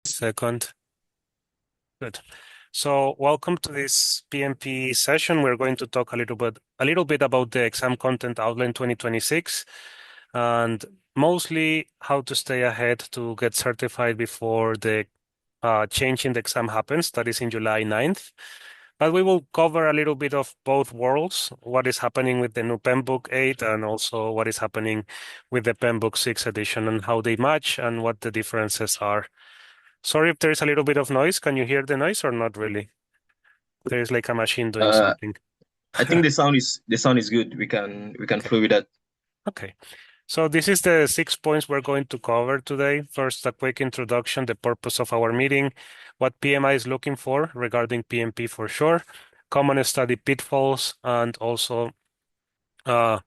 Second. Good. So welcome to this PMP session. We're going to talk a little bit about the exam content outline 2026 and mostly how to stay ahead to get certified before the change in the exam happens. That is in July 9th. But we will cover a little bit of both worlds, what is happening with the new PMBOK 8 and also what is happening with the PMBOK 6 edition and how they match and what the differences are. Sorry if there's a little bit of noise. Can you hear the noise or not really? There's like a machine doing Uh, something. I think the sound is good. We can Okay. flow with that. Okay. So this is the 6 points we're going to cover today. First, a quick introduction, the purpose of our meeting, what PMI is looking for regarding PMP for sure, common study pitfalls, and also uh,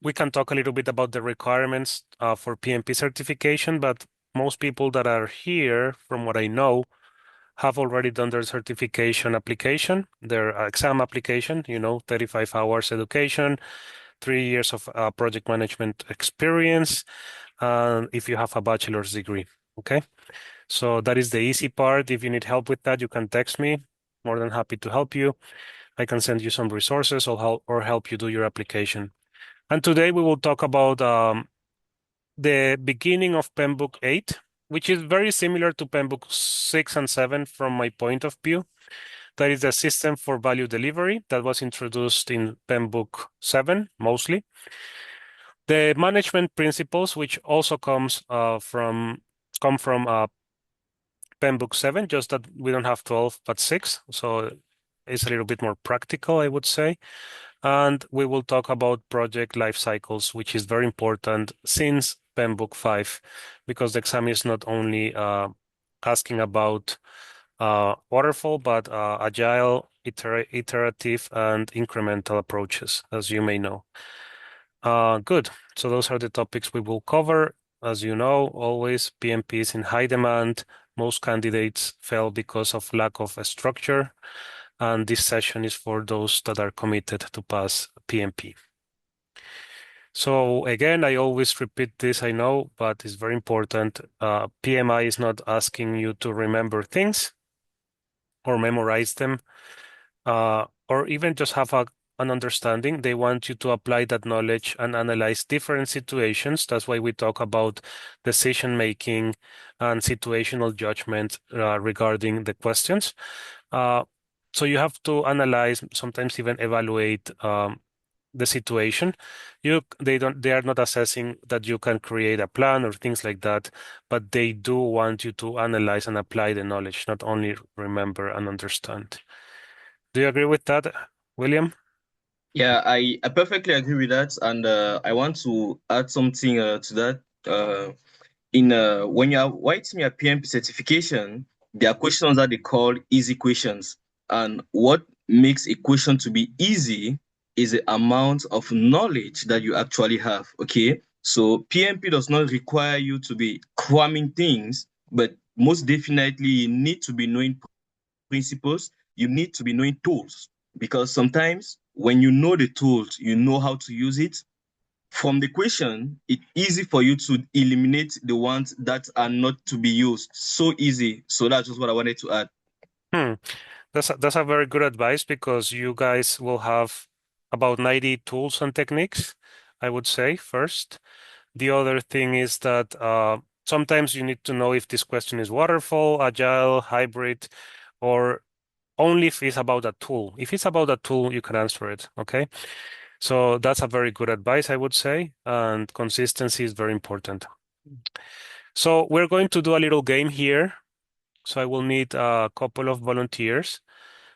we can talk a little bit about the requirements for PMP certification, but most people that are here, from what I know, have already done their certification application, their exam application, 35 hours education, 3 years of project management experience, and if you have a bachelor's degree. Okay. So that is the easy part. If you need help with that, you can text me. More than happy to help you. I can send you some resources or help you do your application. And today we will talk about the beginning of PMBOK 8, which is very similar to PMBOK 6 and 7 from my point of view. That is the system for value delivery that was introduced in PMBOK 7 mostly. The management principles, which also come from PMBOK 7, just that we don't have 12 but 6, so it's a little bit more practical, I would say. And we will talk about project life cycles, which is very important since PMBOK 5, because the exam is not only asking about waterfall, but agile, iterative, and incremental approaches, as you may know. Good. So those are the topics we will cover. As you know, always PMP is in high demand. Most candidates fail because of lack of a structure, and this session is for those that are committed to pass PMP. So again, I always repeat this, I know, but it's very important. PMI is not asking you to remember things or memorize them, or even just have an understanding. They want you to apply that knowledge and analyze different situations. That's why we talk about decision making and situational judgment regarding the questions. Uh, so you have to analyze, sometimes even evaluate the situation. They are not assessing that you can create a plan or things like that, but they do want you to analyze and apply the knowledge, not only remember and understand. Do you agree with that, William? Yeah, I perfectly agree with that, and I want to add something to that. In When you are writing your PMP certification, there are questions that they call easy questions, and what makes a question to be easy is the amount of knowledge that you actually have. Okay, so PMP does not require you to be cramming things, but most definitely you need to be knowing principles, you need to be knowing tools, because sometimes when you know the tools, you know how to use it. From the question, it's easy for you to eliminate the ones that are not to be used. So easy. So that's just what I wanted to add. Hmm. That's a very good advice because you guys will have about 90 tools and techniques, I would say, first. The other thing is that sometimes you need to know if this question is waterfall, agile, hybrid, or only if it's about a tool. If it's about a tool, you can answer it. Okay. So that's a very good advice, I would say. And consistency is very important. So we're going to do a little game here. So I will need a couple of volunteers.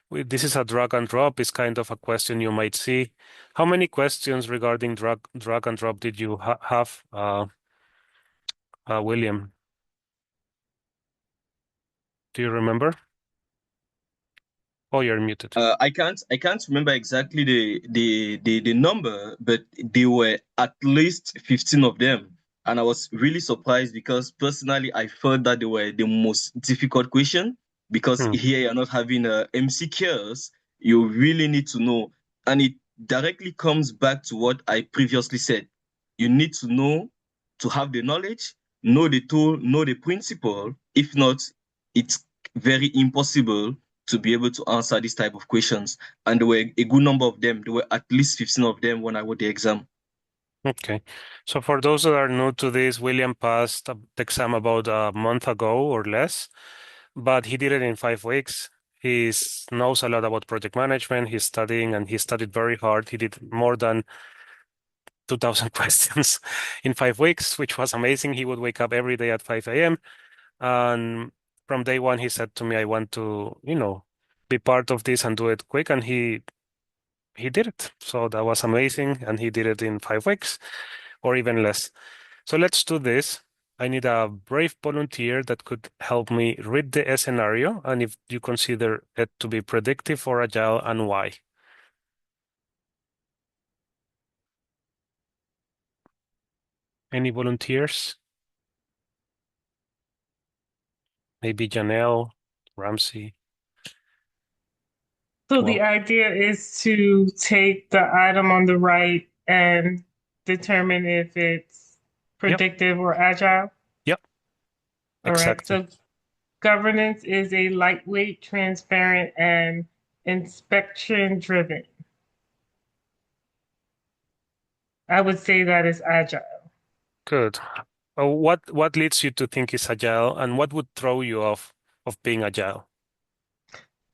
This is a drag and drop. It's kind of a question you might see. How many questions regarding drag and drop did you have, William? Do you remember? Oh, you're muted. I can't remember exactly the number, but there were at least 15 of them. And I was really surprised because personally I felt that they were the most difficult question, because Hmm. here you're not having a MCQs, you really need to know. And it directly comes back to what I previously said. You need to know, to have the knowledge, know the tool, know the principle. If not, it's very impossible to be able to answer this type of questions. And there were a good number of them. There were at least 15 of them when I wrote the exam. Okay. So for those that are new to this, William passed the exam about a month ago or less, but he did it in 5 weeks. He knows a lot about project management. He's studying and he studied very hard. He did more than 2,000 questions in 5 weeks, which was amazing. He would wake up every day at 5 a.m. And from day one, he said to me, I want to, be part of this and do it quick. And he did it. So that was amazing. And he did it in 5 weeks or even less. So let's do this. I need a brave volunteer that could help me read the scenario and if you consider it to be predictive or agile and why. Any volunteers? Maybe Janelle, Ramsey. So the Well, idea is to take the item on the right and determine if it's yep, predictive or agile. yep, All right. exactly. So governance is a lightweight, transparent, and inspection driven. I would say that is agile. Good. What leads you to think is agile and what would throw you off of being agile?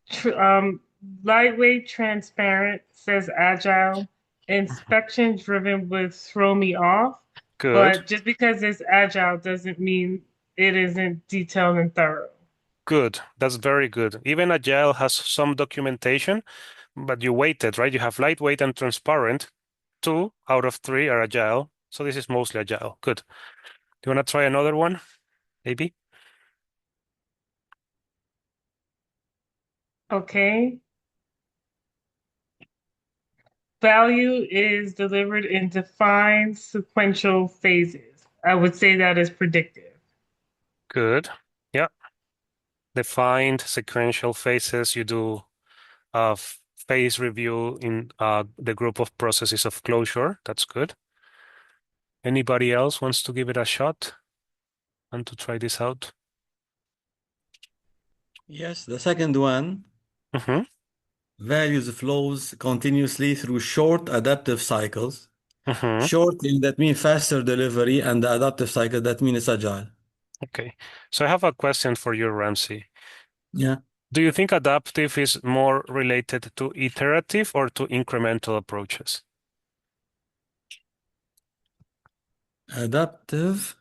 Tr- um, Lightweight, transparent says agile. Inspection driven would throw me off, Good, but just because it's agile doesn't mean it isn't detailed and thorough. good. That's very good. Even agile has some documentation, but you weighted, right? You have lightweight and transparent. 2 out of 3 are agile. So this is mostly agile. Good. Do you want to try another one? Maybe? Okay. Value is delivered in defined sequential phases. I would say that is predictive. Good. Yeah. Defined sequential phases. You do a phase review in the group of processes of closure. That's good. Anybody else wants to give it a shot and to try this out? Yes, the second one, Mm-hmm. values flows continuously through short adaptive cycles. Mm-hmm. Short in that means faster delivery, and the adaptive cycle that means it's agile. Okay. So I have a question for you, Ramsey. Yeah. Do you think adaptive is more related to iterative or to incremental approaches? Adaptive.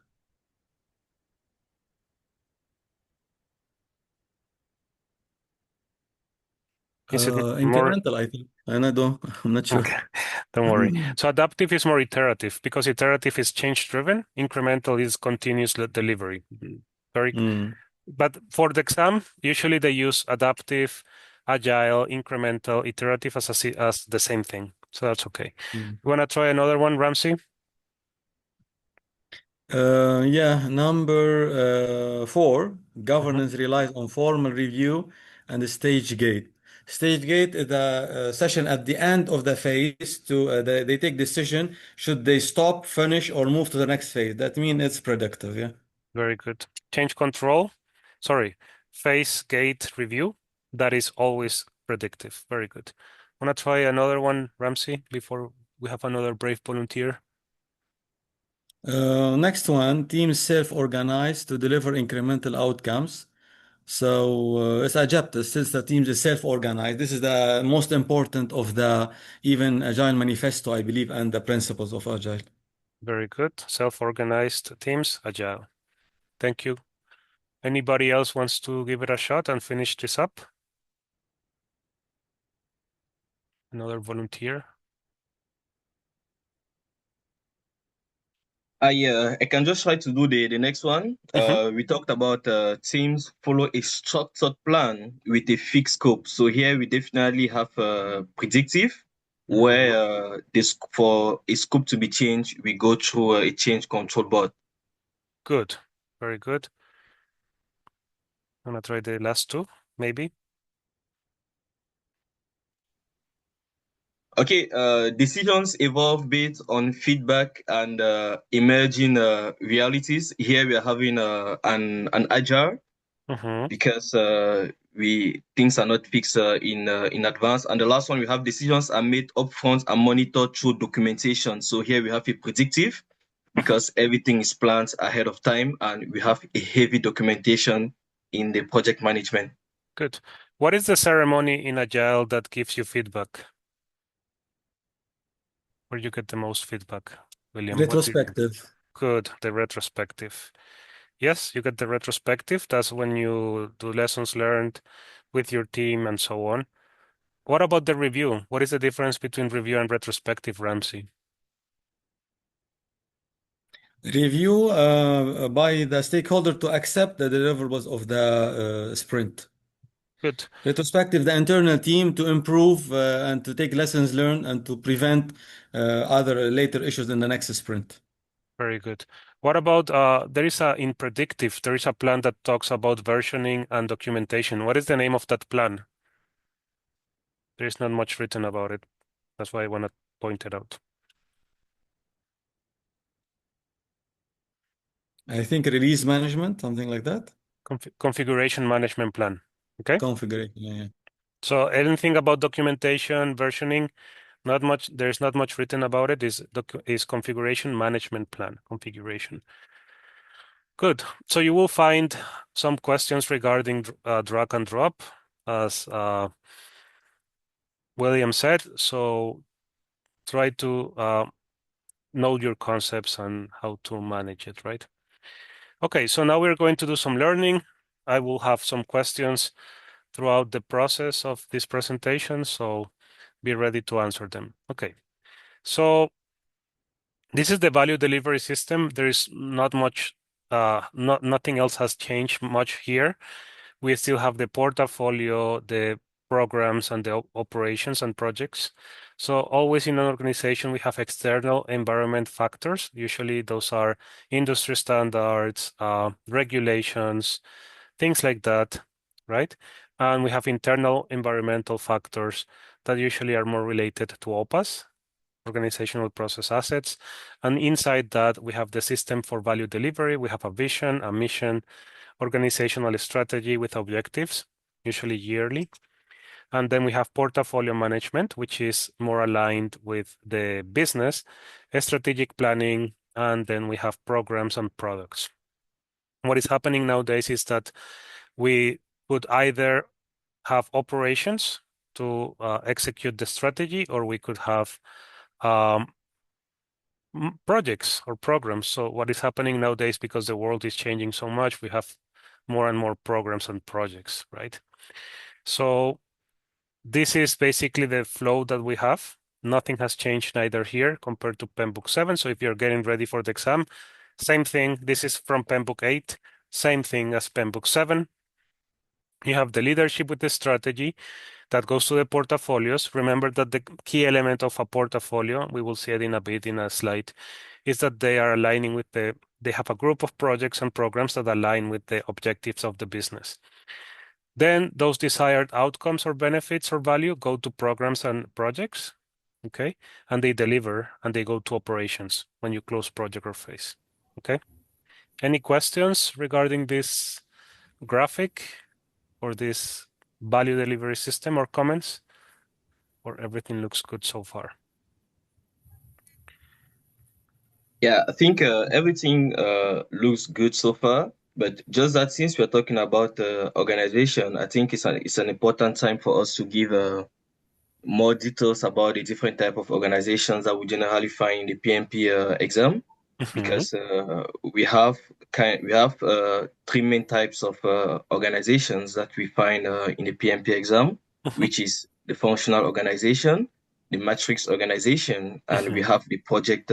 Is it more? Incremental, I think. And I don't, I'm not sure. Okay, don't worry. So adaptive is more iterative because iterative is change driven. Incremental is continuous delivery. Very, Mm. but for the exam, usually they use adaptive, agile, incremental, iterative as the same thing. So that's okay. Mm. You want to try another one, Ramsey? Yeah, number 4, Mhm. governance relies on formal review and the stage gate. Stage gate is a session at the end of the phase to they take decision should they stop, finish, or move to the next phase. That means it's productive. Yeah. Very good. Change control. Sorry, phase gate review. That is always predictive. Very good. Want to try another one, Ramsey, before we have another brave volunteer? Next one, teams self-organize to deliver incremental outcomes. So it's adaptive since the teams is self-organized. This is the most important of the even Agile manifesto, I believe, and the principles of Agile. Very good. Self-organized teams, agile. Thank you. Anybody else wants to give it a shot and finish this up? Another volunteer? I can just try to do the next one. Hmm. We talked about teams follow a structured plan with a fixed scope. So here we definitely have predictive, where this for a scope to be changed, we go through a change control board. Good. Very good. I'm gonna try the last two, maybe. Okay, decisions evolve based on feedback and emerging realities. Here we are having an agile. because things are not fixed in advance. And the last one, we have decisions are made upfront and monitored through documentation. So here we have a predictive because everything is planned ahead of time, and we have a heavy documentation in the project management. Good. What is the ceremony in Agile that gives you feedback? Where you get the most feedback, William? Retrospective. Good, the retrospective. Yes, you get the retrospective. That's when you do lessons learned with your team and so on. What about the review? What is the difference between review and retrospective, Ramsey? Review by the stakeholder to accept the deliverables of the sprint. Good. Retrospective, the internal team to improve and to take lessons learned and to prevent other later issues in the next sprint. Very good. What about in Predictive, there is a plan that talks about versioning and documentation. What is the name of that plan? There is not much written about it. That's why I want to point it out. I think release management, something like that. Configuration management plan. Okay. Configuration. Yeah. So anything about documentation, versioning, not much. There's not much written about it. Is configuration management plan configuration. Good. So you will find some questions regarding drag and drop, as William said. So try to know your concepts and how to manage it, right? Okay, so now we're going to do some learning. I will have some questions throughout the process of this presentation, so be ready to answer them. Okay, so this is the value delivery system. There is not much, nothing else has changed much here. We still have the portfolio, the programs, and the operations and projects. So always in an organization, we have external environment factors. Usually those are industry standards, regulations, things like that, right? And we have internal environmental factors that usually are more related to OPAS, organizational process assets. And inside that, we have the system for value delivery. We have a vision, a mission, organizational strategy with objectives, usually yearly. And then we have portfolio management, which is more aligned with the business, strategic planning, and then we have programs and products. What is happening nowadays is that we could either have operations to execute the strategy, or we could have projects or programs. So what is happening nowadays, because the world is changing so much, we have more and more programs and projects, right? So this is basically the flow that we have. Nothing has changed neither here compared to PMBOK 7. So if you're getting ready for the exam, same thing. This is from PMBOK 8, same thing as PMBOK 7. You have the leadership with the strategy that goes to the portfolios. Remember that the key element of a portfolio, we will see it in a bit in a slide, is that they are aligning with they have a group of projects and programs that align with the objectives of the business. Then those desired outcomes or benefits or value go to programs and projects, okay? And they deliver and they go to operations when you close project or phase, okay? Any questions regarding this graphic or this value delivery system, or comments? Or everything looks good so far? Yeah, I think everything looks good so far. But just that since we're talking about organization, I think it's an important time for us to give more details about the different type of organizations that we generally find in the PMP exam, because we have three main types of organizations that we find in the PMP exam, which is the functional organization, the matrix organization, and we have the project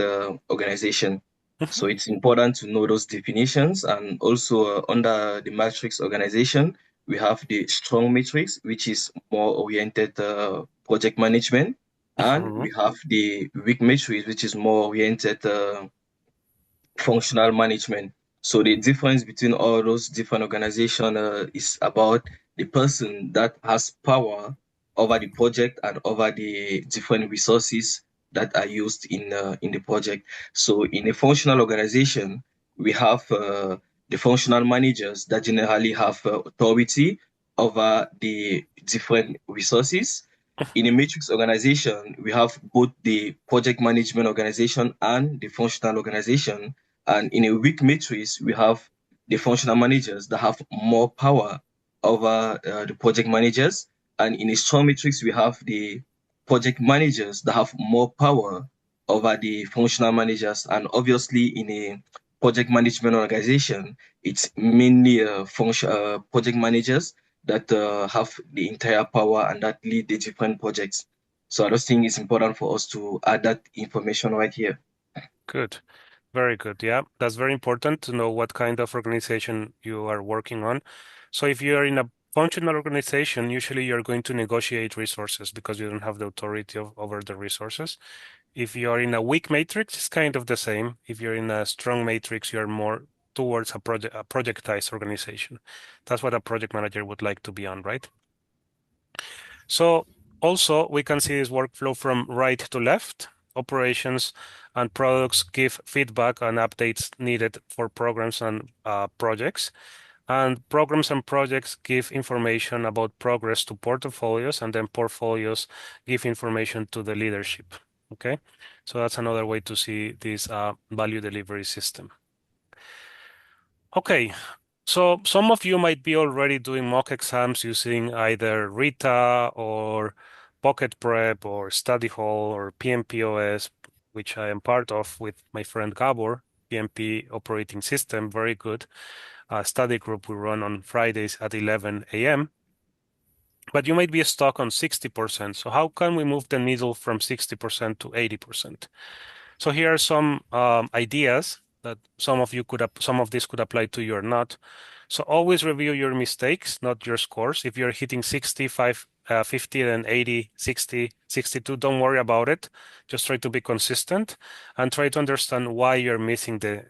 organization. So it's important to know those definitions. And also under the matrix organization, we have the strong matrix, which is more oriented project management, and we have the weak matrix, which is more oriented functional management. So the difference between all those different organizations is about the person that has power over the project and over the different resources that are used in the project. So in a functional organization, we have the functional managers that generally have authority over the different resources. In a matrix organization, we have both the project management organization and the functional organization. And in a weak matrix, we have the functional managers that have more power over the project managers. And in a strong matrix, we have the project managers that have more power over the functional managers. And obviously, in a project management organization, it's mainly project managers that have the entire power and that lead the different projects. So I just think it's important for us to add that information right here. Good. Very good. Yeah, that's very important to know what kind of organization you are working on. So if you are in a functional organization, usually you're going to negotiate resources because you don't have the authority over the resources. If you are in a weak matrix, it's kind of the same. If you're in a strong matrix, you're more towards a projectized organization. That's what a project manager would like to be on, right? So also we can see this workflow from right to left. Operations and products give feedback and updates needed for programs and projects. And programs and projects give information about progress to portfolios, and then portfolios give information to the leadership. Okay, so that's another way to see this value delivery system. Okay, so some of you might be already doing mock exams using either Rita or Pocket Prep or Study Hall or PMPOS, which I am part of with my friend Gabor, PMP operating system, very good. Study group we run on Fridays at 11 a.m. But you might be stuck on 60%. So how can we move the needle from 60% to 80%? So here are some ideas that some of this could apply to you or not. So always review your mistakes, not your scores. If you're hitting 65, 50, then 80, 60, 62, don't worry about it. Just try to be consistent and try to understand why you're missing the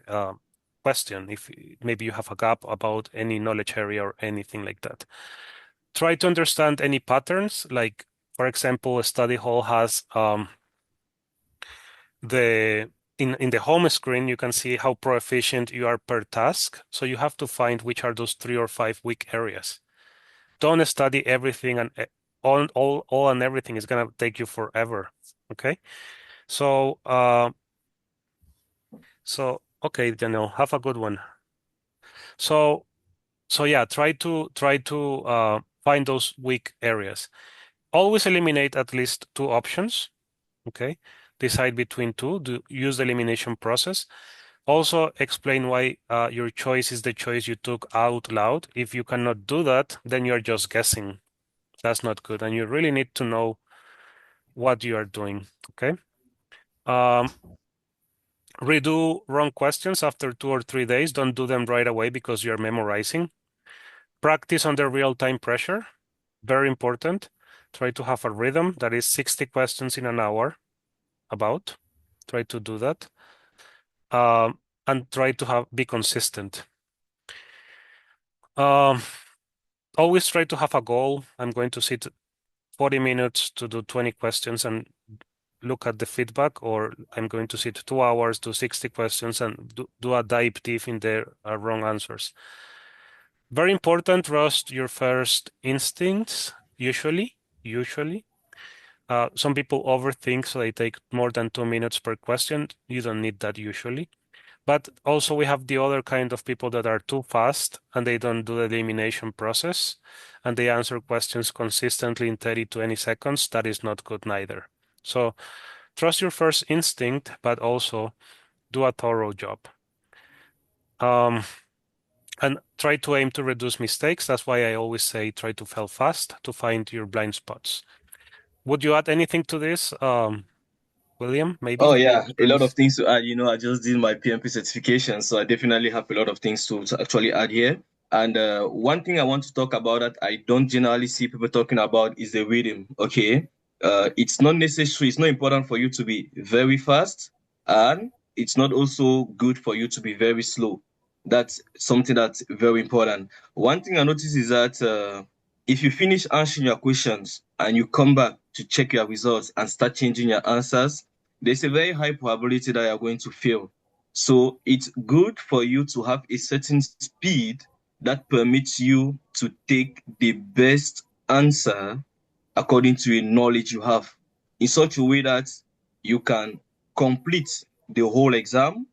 question. If maybe you have a gap about any knowledge area or anything like that. Try to understand any patterns, like, for example, a study hall has in the home screen, you can see how proficient you are per task. So you have to find which are those 3 or 5 weak areas. Don't study everything and all and everything is gonna take you forever. Okay. So okay, Daniel, have a good one. So yeah, try to find those weak areas. Always eliminate at least 2 options. Okay. Decide between 2. Use the elimination process. Also explain why your choice is the choice you took out loud. If you cannot do that, then you're just guessing. That's not good. And you really need to know what you are doing. Okay. Redo wrong questions after 2 or 3 days. Don't do them right away because you're memorizing. Practice under real-time pressure. Very important. Try to have a rhythm that is 60 questions in an hour about. Try to do that. And try to be consistent. Always try to have a goal. I'm going to sit 40 minutes to do 20 questions and look at the feedback, or I'm going to sit 2 hours, do 60 questions and do a dive deep in the wrong answers. Very important, trust your first instincts, usually. Some people overthink, so they take more than 2 minutes per question. You don't need that usually. But also we have the other kind of people that are too fast and they don't do the elimination process and they answer questions consistently in 30 to 20 seconds. That is not good neither. So trust your first instinct, but also do a thorough job. And try to aim to reduce mistakes. That's why I always say try to fail fast to find your blind spots. Would you add anything to this, William? Maybe? Oh yeah, a lot of things to add. I just did my PMP certification, so I definitely have a lot of things to actually add here. And one thing I want to talk about that I don't generally see people talking about is the rhythm. Okay, it's not necessary. It's not important for you to be very fast, and it's not also good for you to be very slow. That's something that's very important. One thing I noticed is that if you finish answering your questions and you come back to check your results and start changing your answers, there's a very high probability that you're going to fail. So it's good for you to have a certain speed that permits you to take the best answer according to the knowledge you have in such a way that you can complete the whole exam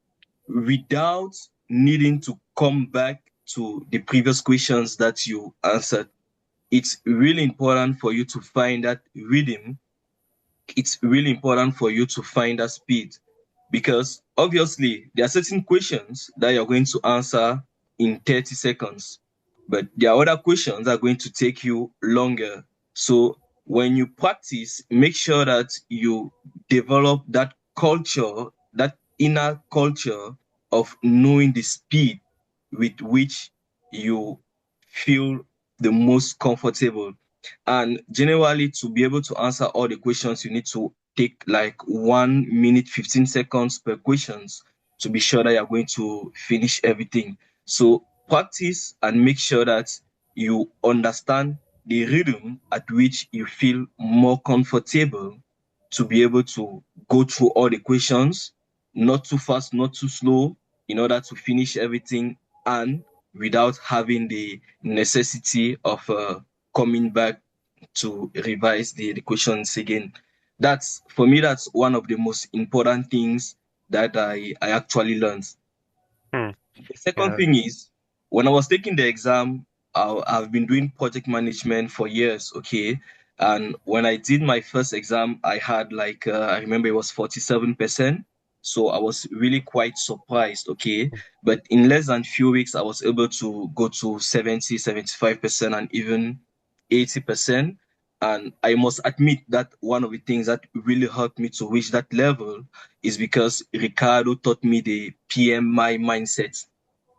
without needing to come back to the previous questions that you answered. It's really important for you to find that rhythm. It's really important for you to find that speed because obviously there are certain questions that you're going to answer in 30 seconds, but there are other questions that are going to take you longer. So when you practice, make sure that you develop that culture, that inner culture of knowing the speed with which you feel the most comfortable. And generally, to be able to answer all the questions, you need to take like 1 minute, 15 seconds per questions to be sure that you're going to finish everything. So practice and make sure that you understand the rhythm at which you feel more comfortable to be able to go through all the questions, not too fast, not too slow, in order to finish everything and without having the necessity of coming back to revise the questions again. That's for me, that's one of the most important things that I actually learned. Hmm. The second Yeah. thing is when I was taking the exam, I've been doing project management for years, okay? And when I did my first exam, I had like, I remember it was 47%. So I was really quite surprised, okay? But in less than few weeks, I was able to go to 70, 75%, and even 80%. And I must admit that one of the things that really helped me to reach that level is because Ricardo taught me the PMI mindset.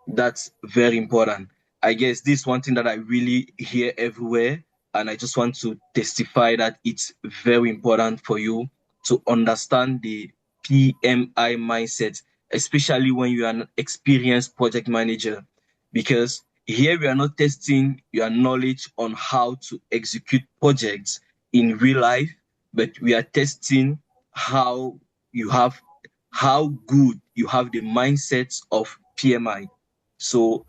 That's very important. I guess this is one thing that I really hear everywhere, and I just want to testify that it's very important for you to understand the PMI mindset, especially when you are an experienced project manager, because here we are not testing your knowledge on how to execute projects in real life, but we are testing how you have how good you have the mindset of PMI. So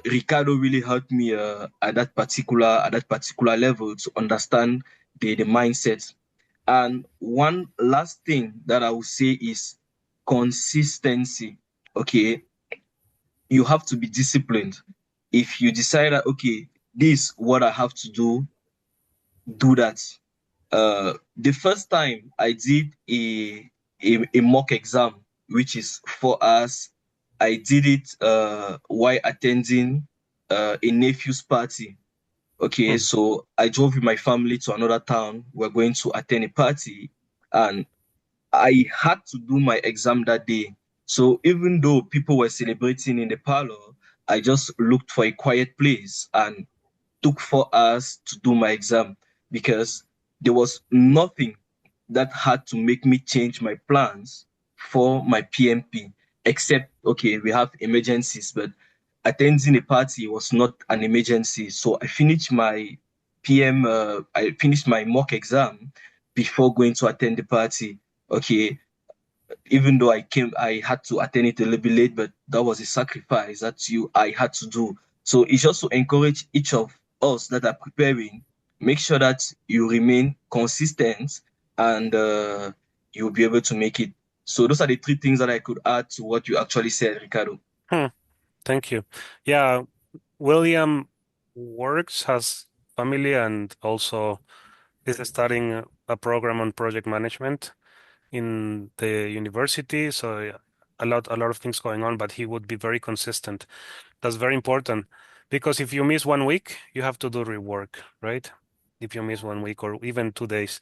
Ricardo really helped me at that particular level to understand the mindset. And one last thing that I would say is consistency. Okay, you have to be disciplined. If you decide that okay, this what I have to do that. The first time I did a mock exam, which is 4 hours, I did it while attending a nephew's party. Okay, Hmm. so I drove with my family to another town. We're going to attend a party, and I had to do my exam that day. So even though people were celebrating in the parlor, I just looked for a quiet place and took 4 hours to do my exam because there was nothing that had to make me change my plans for my PMP, except, okay, we have emergencies, but attending a party was not an emergency. So I finished my mock exam before going to attend the party. Okay, even though I had to attend it a little bit late, but that was a sacrifice I had to do. So it's just to encourage each of us that are preparing, make sure that you remain consistent and you'll be able to make it. So those are the three things that I could add to what you actually said, Ricardo. Hmm. Thank you. Yeah, William has family and also is studying a program on project management in the university. So yeah, a lot of things going on, but he would be very consistent. That's very important because if you miss 1 week, you have to do rework, right? If you miss 1 week or even 2 days,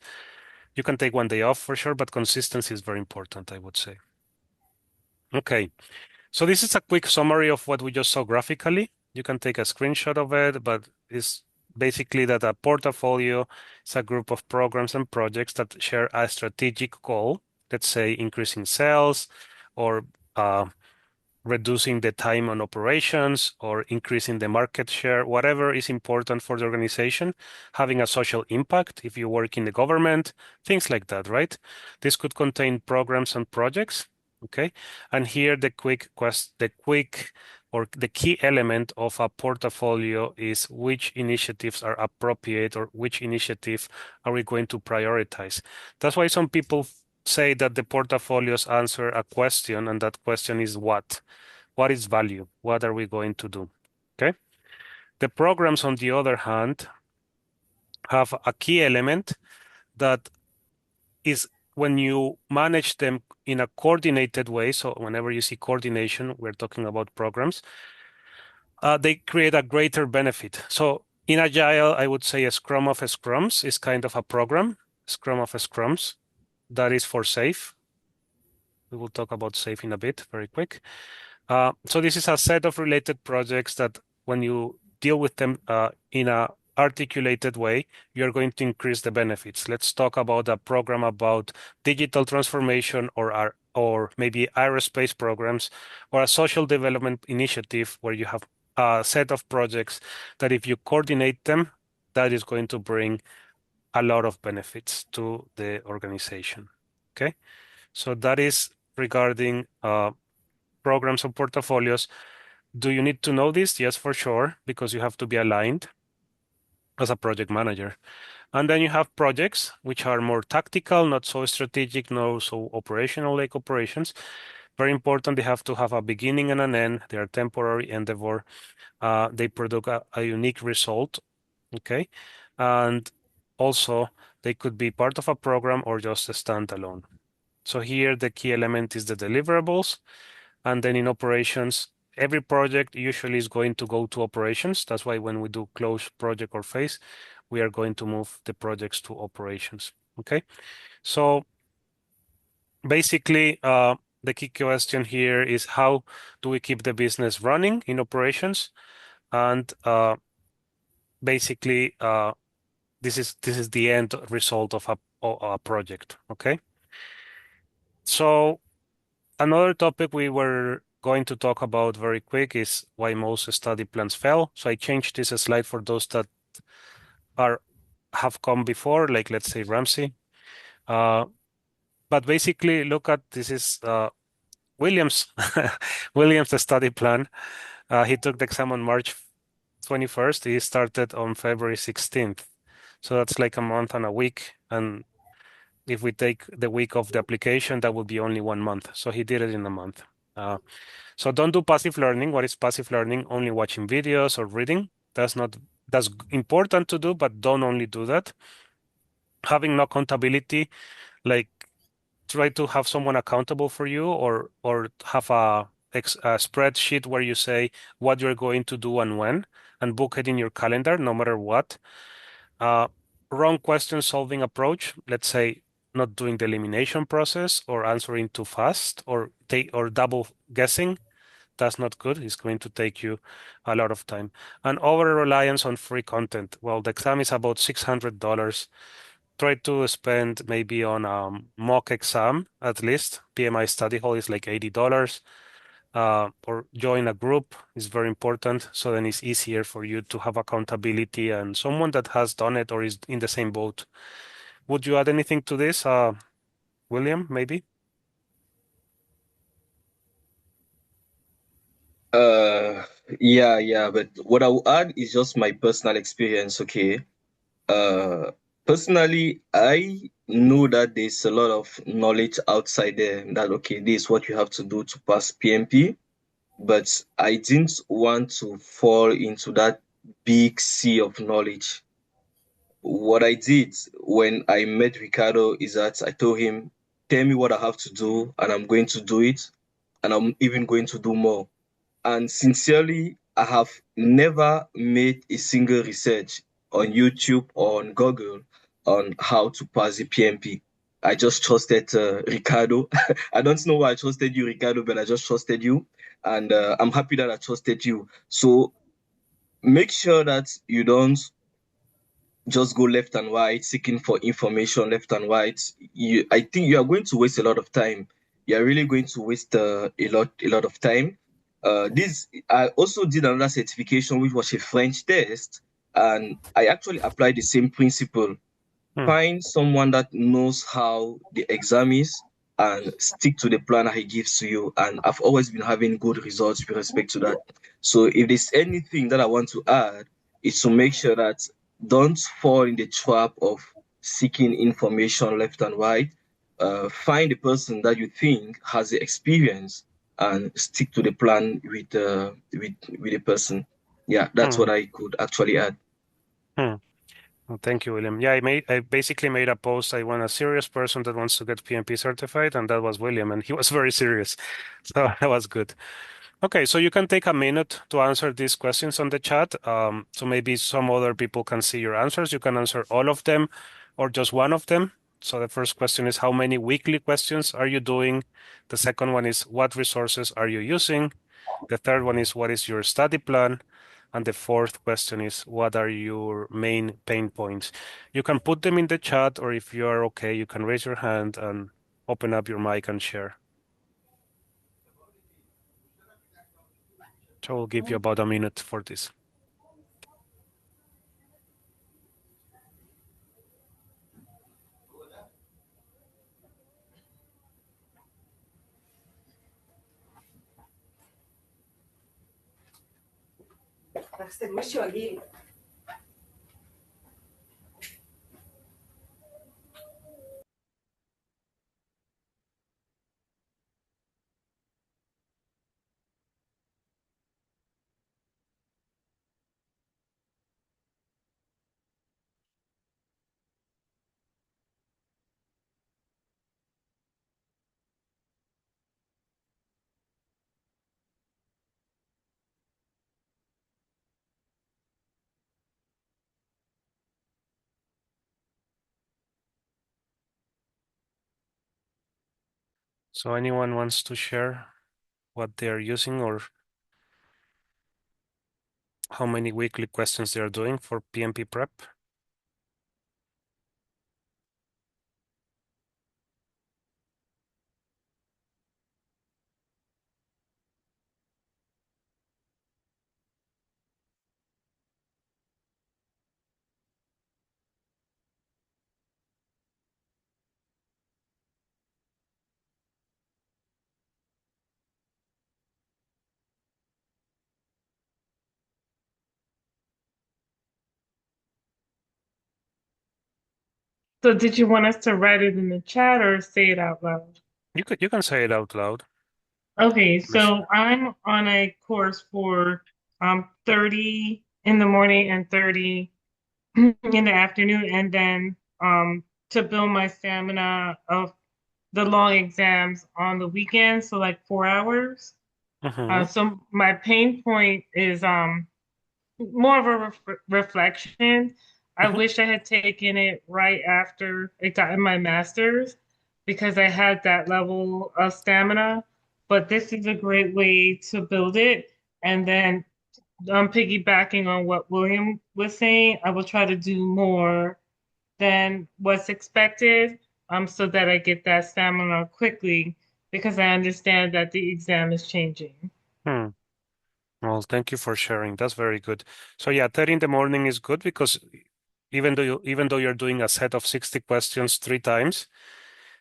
you can take one day off for sure, but consistency is very important, I would say. Okay, so this is a quick summary of what we just saw graphically. You can take a screenshot of it, but it's basically that a portfolio is a group of programs and projects that share a strategic goal, let's say increasing sales or reducing the time on operations or increasing the market share, whatever is important for the organization, having a social impact if you work in the government, things like that, right? This could contain programs and projects Okay, and here the key element of a portfolio is which initiatives are appropriate or which initiative are we going to prioritize. That's why some people say that the portfolios answer a question, and that question is what? What is value? What are we going to do? Okay. The programs, on the other hand, have a key element that is when you manage them in a coordinated way. So whenever you see coordination, we're talking about programs, they create a greater benefit. So in Agile, I would say a Scrum of Scrums is kind of a program, Scrum of Scrums, that is for SAFe. We will talk about SAFe in a bit, very quick. So this is a set of related projects that when you deal with them in a articulated way, you're going to increase the benefits. Let's talk about a program about digital transformation or maybe aerospace programs or a social development initiative where you have a set of projects that if you coordinate them, that is going to bring a lot of benefits to the organization. Okay, so that is regarding programs or portfolios. Do you need to know this? Yes, for sure, because you have to be aligned as a project manager. And then you have projects which are more tactical, not so strategic, no so operational like operations. Very important, they have to have a beginning and an end. They are temporary endeavor. They produce a unique result, okay? And also they could be part of a program or just a standalone. So here the key element is the deliverables. And then in operations, every project usually is going to go to operations. That's why when we do close project or phase, we are going to move the projects to operations. Okay. So basically, the key question here is how do we keep the business running in operations? And basically, this is the end result of a project. Okay. So another topic we were going to talk about very quick is why most study plans fail. So I changed this slide for those that have come before, like let's say Ramsey. But basically, look at this is Williams Williams' study plan. He took the exam on March 21st. He started on February 16th. So that's like a month and a week. And if we take the week of the application, that would be only 1 month. So he did it in a month. So don't do passive learning. What is passive learning? Only watching videos or reading. That's important to do, but don't only do that. Having no accountability, like try to have someone accountable for you or have a spreadsheet where you say what you're going to do and when, and book it in your calendar no matter what. Wrong question solving approach, let's say not doing the elimination process or answering too fast or double guessing. That's not good. It's going to take you a lot of time. And over reliance on free content. Well, the exam is about $600. Try to spend maybe on a mock exam at least. PMI study hall is like $80. Or join a group is very important. So then it's easier for you to have accountability and someone that has done it or is in the same boat. Would you add anything to this, William, maybe? Yeah, but what I will add is just my personal experience, okay? Personally, I know that there's a lot of knowledge outside there that, okay, this is what you have to do to pass PMP, but I didn't want to fall into that big sea of knowledge. What I did when I met Ricardo is that I told him, tell me what I have to do, and I'm going to do it, and I'm even going to do more. And sincerely, I have never made a single research on YouTube or on Google on how to pass the PMP. I just trusted Ricardo. I don't know why I trusted you, Ricardo, but I just trusted you. And I'm happy that I trusted you. So make sure that you don't just go left and right, seeking for information left and right. I think you are going to waste a lot of time. You are really going to waste a lot of time. I also did another certification, which was a French test, and I actually applied the same principle. Hmm. Find someone that knows how the exam is and stick to the plan that he gives to you. And I've always been having good results with respect to that. So if there's anything that I want to add, is to make sure that don't fall in the trap of seeking information left and right. Find the person that you think has the experience and stick to the plan with the person. Yeah, that's Hmm. what I could actually add. Hmm. Well, thank you, William. Yeah, I basically made a post. I want a serious person that wants to get PMP certified, and that was William, and he was very serious. So that was good. Okay, so you can take a minute to answer these questions on the chat. So maybe some other people can see your answers. You can answer all of them or just one of them. So the first question is, how many weekly questions are you doing? The second one is, what resources are you using? The third one is, what is your study plan? And the fourth question is, what are your main pain points? You can put them in the chat, or if you are okay, you can raise your hand and open up your mic and share. So I'll give you about a minute for this. So anyone wants to share what they are using or how many weekly questions they are doing for PMP prep? So did you want us to write it in the chat or say it out loud? You can say it out loud. Okay, Mish. so I'm on a course for 30 in the morning and 30 in the afternoon, and then to build my stamina of the long exams on the weekends, so like 4 hours. Mm-hmm. So my pain point is more of a reflection. I Mm-hmm. wish I had taken it right after I got in my master's because I had that level of stamina. But this is a great way to build it. And then piggybacking on what William was saying, I will try to do more than what's expected, so that I get that stamina quickly because I understand that the exam is changing. Hmm. Well, thank you for sharing. That's very good. So yeah, 30 in the morning is good because even though you're doing a set of 60 questions 3 times,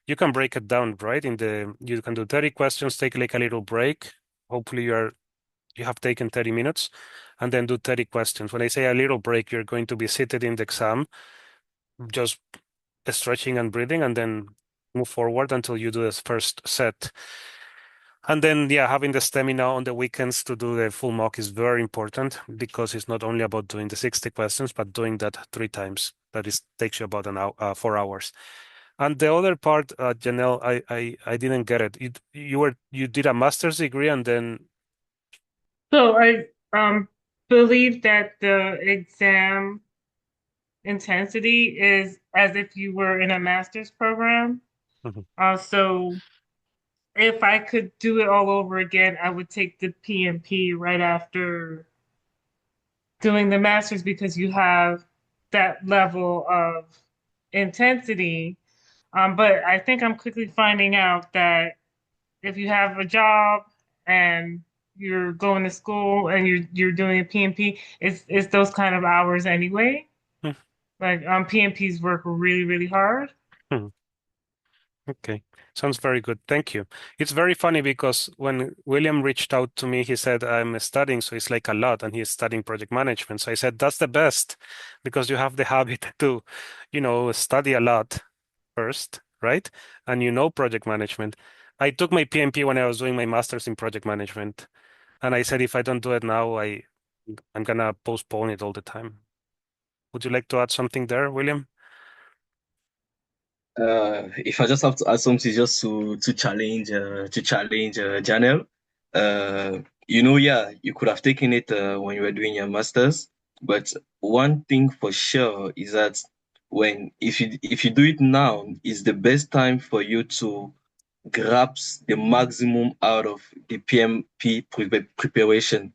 you can break it down, right? You can do 30 questions, take like a little break. Hopefully you have taken 30 minutes and then do 30 questions. When I say a little break, you're going to be seated in the exam, just stretching and breathing, and then move forward until you do this first set. And then, yeah, having the stamina on the weekends to do the full mock is very important because it's not only about doing the 60 questions, but doing that 3 times. That is takes you about an hour, 4 hours. And the other part, Janelle, I didn't get it. You did a master's degree and then. So I believe that the exam intensity is as if you were in a master's program. Mhm. So if I could do it all over again, I would take the PMP right after doing the master's because you have that level of intensity. But I think I'm quickly finding out that if you have a job and you're going to school and you're doing a PMP, it's those kind of hours anyway. Like PMPs work really, really hard. Mhm. Okay, sounds very good. Thank you. It's very funny because when William reached out to me, he said, I'm studying, so it's like a lot, and he's studying project management. So I said, that's the best because you have the habit to, study a lot first, right? And you know project management. I took my PMP when I was doing my master's in project management, and I said, if I don't do it now, I'm gonna postpone it all the time. Would you like to add something there, William? If I just have to add something just to challenge Janelle, yeah, you could have taken it when you were doing your masters, but one thing for sure is that if you do it now, is the best time for you to grasp the maximum out of the PMP preparation.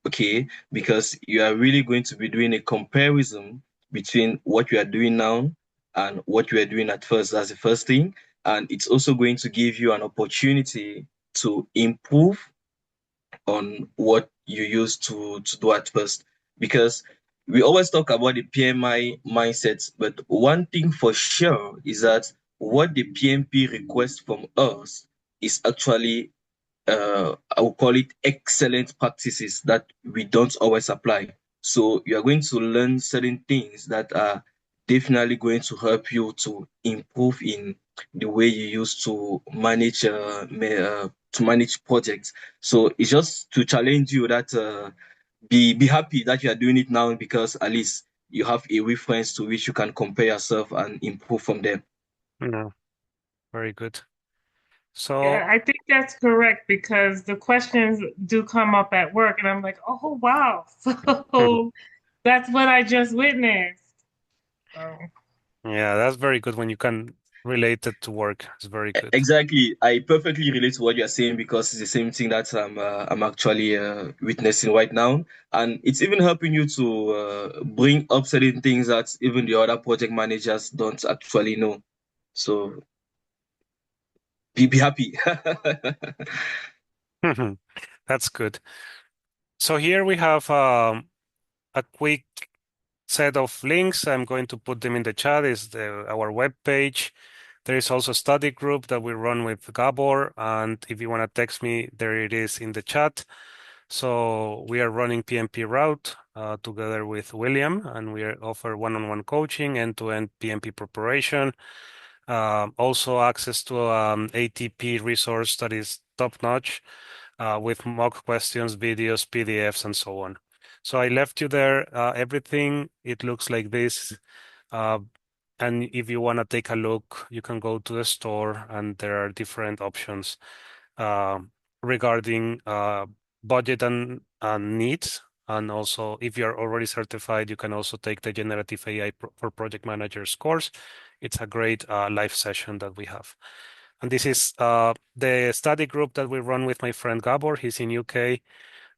Okay, because you are really going to be doing a comparison between what you are doing now and what you were doing at first. That's the first thing. And it's also going to give you an opportunity to improve on what you used to do at first. Because we always talk about the PMI mindset, but one thing for sure is that what the PMP requests from us is actually I will call it excellent practices that we don't always apply. So you are going to learn certain things that are definitely going to help you to improve in the way you used to manage projects. So it's just to challenge you that be happy that you are doing it now because at least you have a reference to which you can compare yourself and improve from there. No, very good. Yeah, So, I think that's correct because the questions do come up at work, and I'm like, oh wow, so that's what I just witnessed. So, yeah, that's very good when you can relate it to work. It's very good. Exactly. I perfectly relate to what you're saying because it's the same thing that I'm actually witnessing right now. And it's even helping you to bring up certain things that even the other project managers don't actually know. So be happy. That's good. So here we have a quick set of links. I'm going to put them in the chat. Is our web page. There is also a study group that we run with Gabor, and if you want to text me, there it is in the chat. So we are running PMP route together with William, and we offer one-on-one coaching, end-to-end PMP preparation. Also access to ATP resource that is top-notch with mock questions, videos, PDFs, and so on. So I left you there everything. It looks like this. Uh, and if you want to take a look, you can go to the store and there are different options uh, regarding budget and needs. And also, if you're already certified, you can also take the Generative AI for Project Managers course. It's a great live session that we have. And this is the study group that we run with my friend Gabor. He's in UK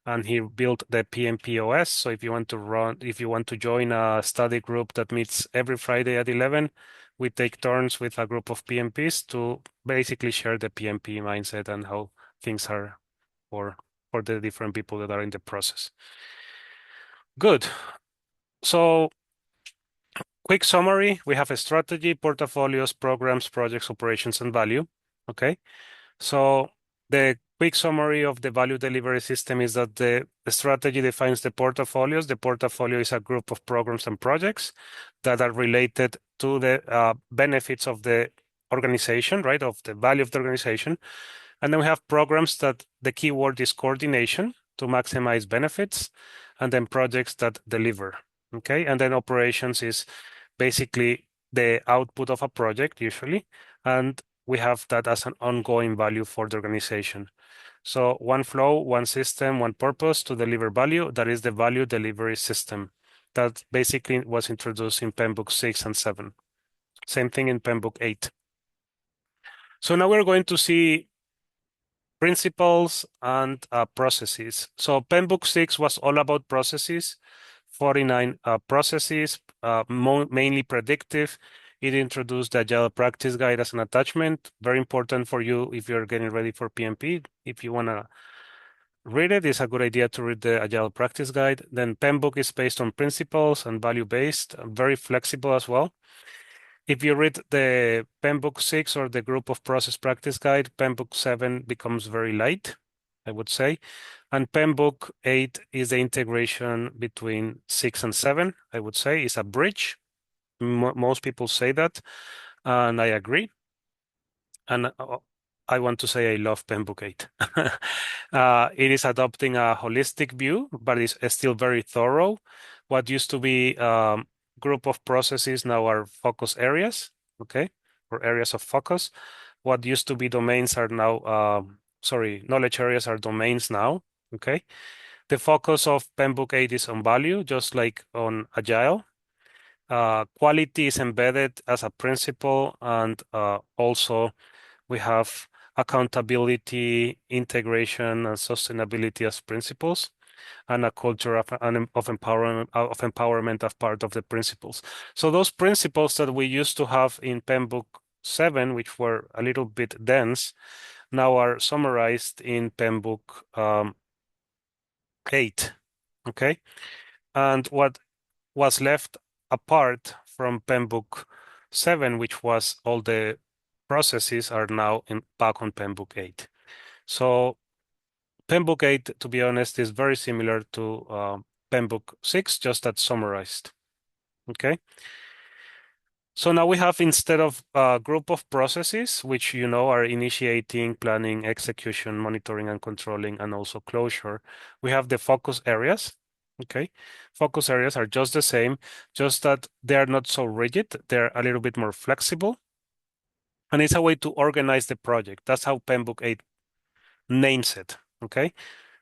and he built the PMPOS. So if you want to join a study group that meets every Friday at 11, we take turns with a group of PMPs to basically share the PMP mindset and how things are for for the different people that are in the process. Good. So quick summary, we have a strategy, portfolios, programs, projects, operations, and value. Okay. So the quick summary of the value delivery system is that the strategy defines the portfolios. The portfolio is a group of programs and projects that are related to the benefits of the organization, right? Of the value of the organization. And then we have programs that the keyword is coordination to maximize benefits, and then projects that deliver. Okay. And then operations is basically the output of a project usually. And we have that as an ongoing value for the organization. So one flow, one system, one purpose to deliver value. That is the value delivery system. That basically was introduced in Pen Book 6 and 7. Same thing in Pen Book 8. So now we're going to see principles and processes. So Pen Book 6 was all about processes, 49 processes, mainly predictive. It introduced the Agile practice guide as an attachment. Very important for you if you're getting ready for PMP. If you want to read it, it's a good idea to read the Agile practice guide. Then Pen Book is based on principles and value-based, very flexible as well. if you read the PMBOK 6 or the Group of Process Practice Guide, PMBOK 7 becomes very light, I would say. And PMBOK 8 is the integration between 6 and 7, I would say, is a bridge. Most people say that, and I agree. And I want to say I love PMBOK 8. It is adopting a holistic view, but it's still very thorough. What used to be group of processes now are focus areas, okay, or areas of focus. What used to be domains are now, knowledge areas are domains now, okay. The focus of PMBOK 8 is on value, just like on Agile. Quality is embedded as a principle, and also we have accountability, integration, and sustainability as principles, and a culture of empowerment as part of the principles. So those principles that we used to have in PMBOK 7, which were a little bit dense, now are summarized in PMBOK 8. Okay, and what was left apart from PMBOK 7, which was all the processes, are now back on PMBOK 8. So PMBOK 8, to be honest, is very similar to PMBOK 6, just that summarized. Okay. So now we have, instead of a group of processes, which you know are initiating, planning, execution, monitoring and controlling, and also closure, we have the focus areas. Okay. Focus areas are just the same, just that they are not so rigid. They're a little bit more flexible. And it's a way to organize the project. That's how PMBOK 8 names it. Okay.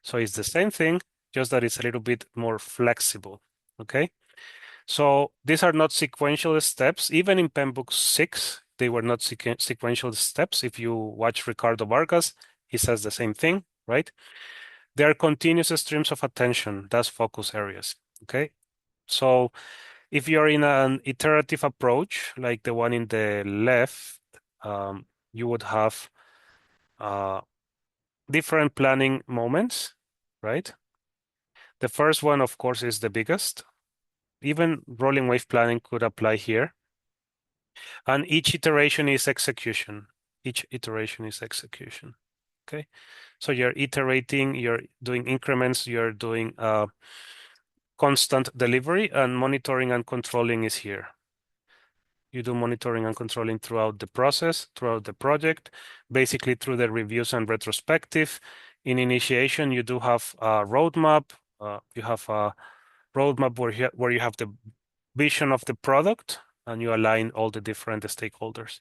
So it's the same thing, just that it's a little bit more flexible. Okay. So these are not sequential steps. Even in PMBOK 6, they were not sequential steps. If you watch Ricardo Vargas, he says the same thing, right? They are continuous streams of attention. That's focus areas. Okay. So if you're in an iterative approach, like the one in the left, you would have different planning moments, right? The first one, of course, is the biggest. Even rolling wave planning could apply here. And each iteration is execution. Each iteration is execution. Okay. So you're iterating, you're doing increments, you're doing constant delivery, and monitoring and controlling is here. You do monitoring and controlling throughout the process, throughout the project, basically through the reviews and retrospective. In initiation, you do have a roadmap. You have a roadmap where you have the vision of the product, and you align all the different stakeholders.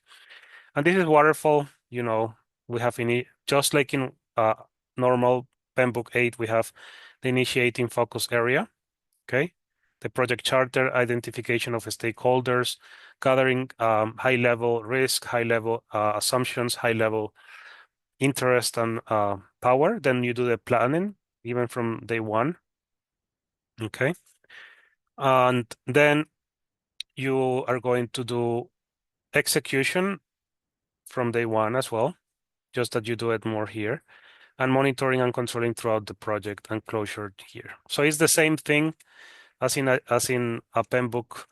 And this is waterfall. You know, we have just like in normal PMBOK 8, we have the initiating focus area. Okay. The project charter, identification of stakeholders, gathering high level risk, high level assumptions, high level interest and power. Then you do the planning, even from day one. Okay. And then you are going to do execution from day one as well, just that you do it more here, and monitoring and controlling throughout the project, and closure here. So it's the same thing as in a PMBOK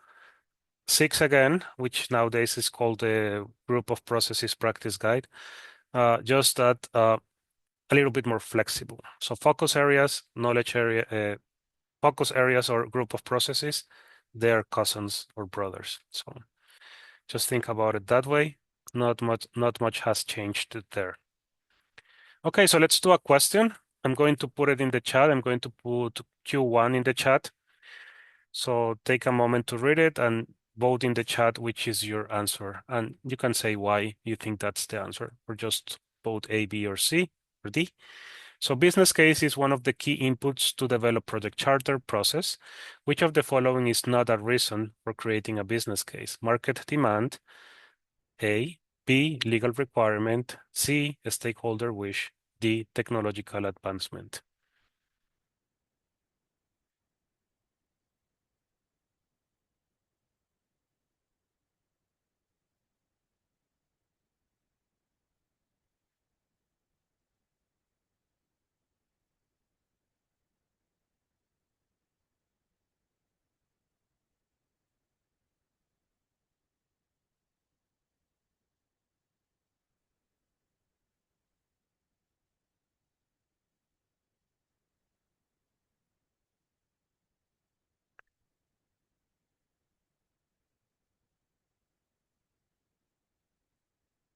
6 again, which nowadays is called the Group of Processes Practice Guide, just that a little bit more flexible. So focus areas, knowledge area, focus areas or group of processes, they're cousins or brothers. So just think about it that way. Not much has changed there. Okay, so let's do a question. I'm going to put it in the chat. I'm going to put Q1 in the chat. So take a moment to read it and vote in the chat which is your answer. And you can say why you think that's the answer, or just vote A, B, or C, or D. So business case is one of the key inputs to develop project charter process. Which of the following is not a reason for creating a business case? Market demand, A. B. Legal requirement, C. Stakeholder wish, D. Technological advancement.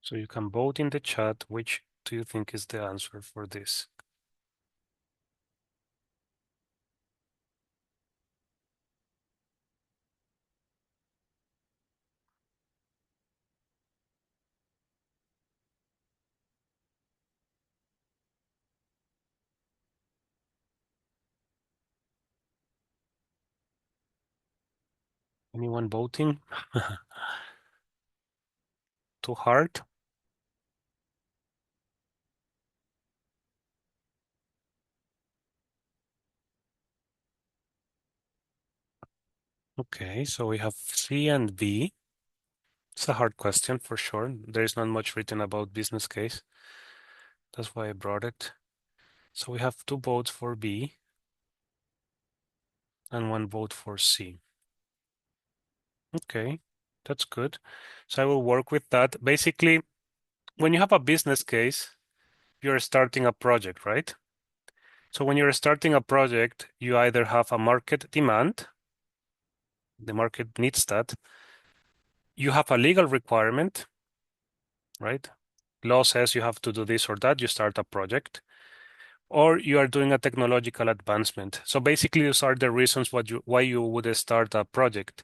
So you can vote in the chat. Which do you think is the answer for this? Anyone voting? Too hard? Okay, so we have C and B. It's a hard question for sure. There is not much written about business case. That's why I brought it. So we have 2 votes for B and 1 vote for C. Okay, that's good. So I will work with that. Basically, when you have a business case, you're starting a project, right? So when you're starting a project, you either have a market demand, the market needs that. You have a legal requirement, right? Law says you have to do this or that, you start a project. Or you are doing a technological advancement. So basically, those are the reasons why you would start a project.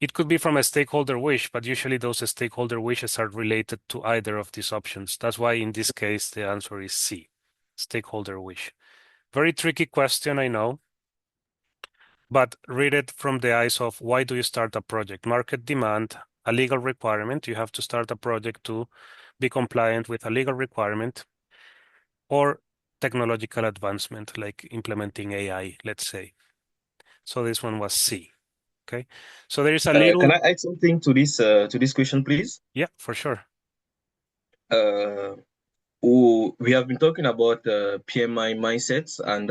It could be from a stakeholder wish, but usually those stakeholder wishes are related to either of these options. That's why in this case, the answer is C, stakeholder wish. Very tricky question, I know, but read it from the eyes of why do you start a project? Market demand, a legal requirement. You have to start a project to be compliant with a legal requirement, or technological advancement, like implementing AI, let's say. So this one was C. Okay. So there is a Can little, I add something to this question, please? yeah, for sure. Uh, we have been talking about PMI mindsets, and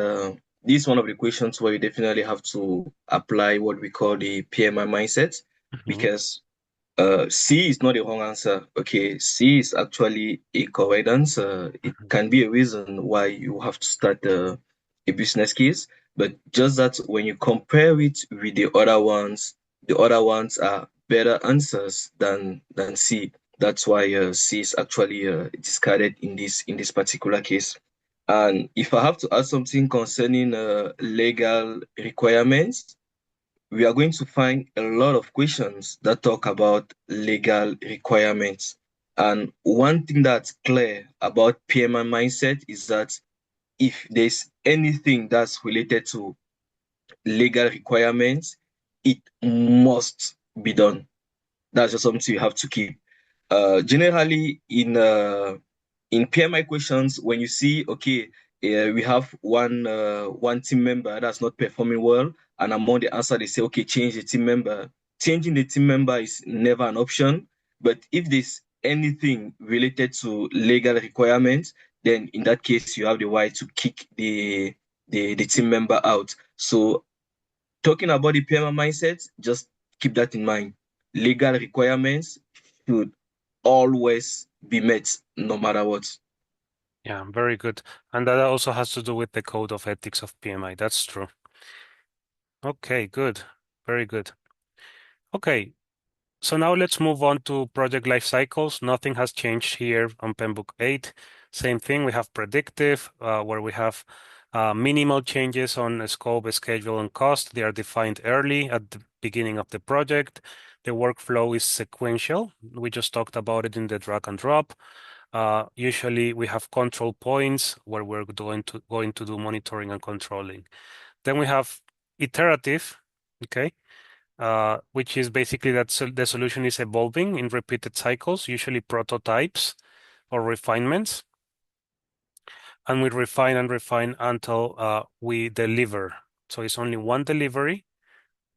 this is one of the questions where you definitely have to apply what we call the PMI mindset, Mhm. because C is not a wrong answer. Okay, C is actually a correct answer. It Mhm. can be a reason why you have to start a business case, but just that when you compare it with the other ones are better answers than C. That's why C is actually discarded in this particular case. And if I have to add something concerning legal requirements, we are going to find a lot of questions that talk about legal requirements. And one thing that's clear about PMI mindset is that if there's anything that's related to legal requirements, it must be done. That's just something you have to keep. Generally, in PMI questions, when you see, okay, we have one team member that's not performing well, and among the answer they say, okay, change the team member. Changing the team member is never an option. But if there's anything related to legal requirements, then in that case, you have the right to kick the team member out. So talking about the PMI mindset, just keep that in mind. Legal requirements should always be met, no matter what. Yeah, very good. And that also has to do with the code of ethics of PMI. That's true. Okay, good. Very good. Okay, so now let's move on to project life cycles. Nothing has changed here on Penbook 8. Same thing, we have predictive, where we have minimal changes on scope, schedule, and cost. They are defined early at the beginning of the project. The workflow is sequential. We just talked about it in the drag and drop. Usually we have control points where we're going to do monitoring and controlling. Then we have iterative, okay, which is basically that the solution is evolving in repeated cycles, usually prototypes or refinements. And we refine and refine until we deliver. So it's only one delivery,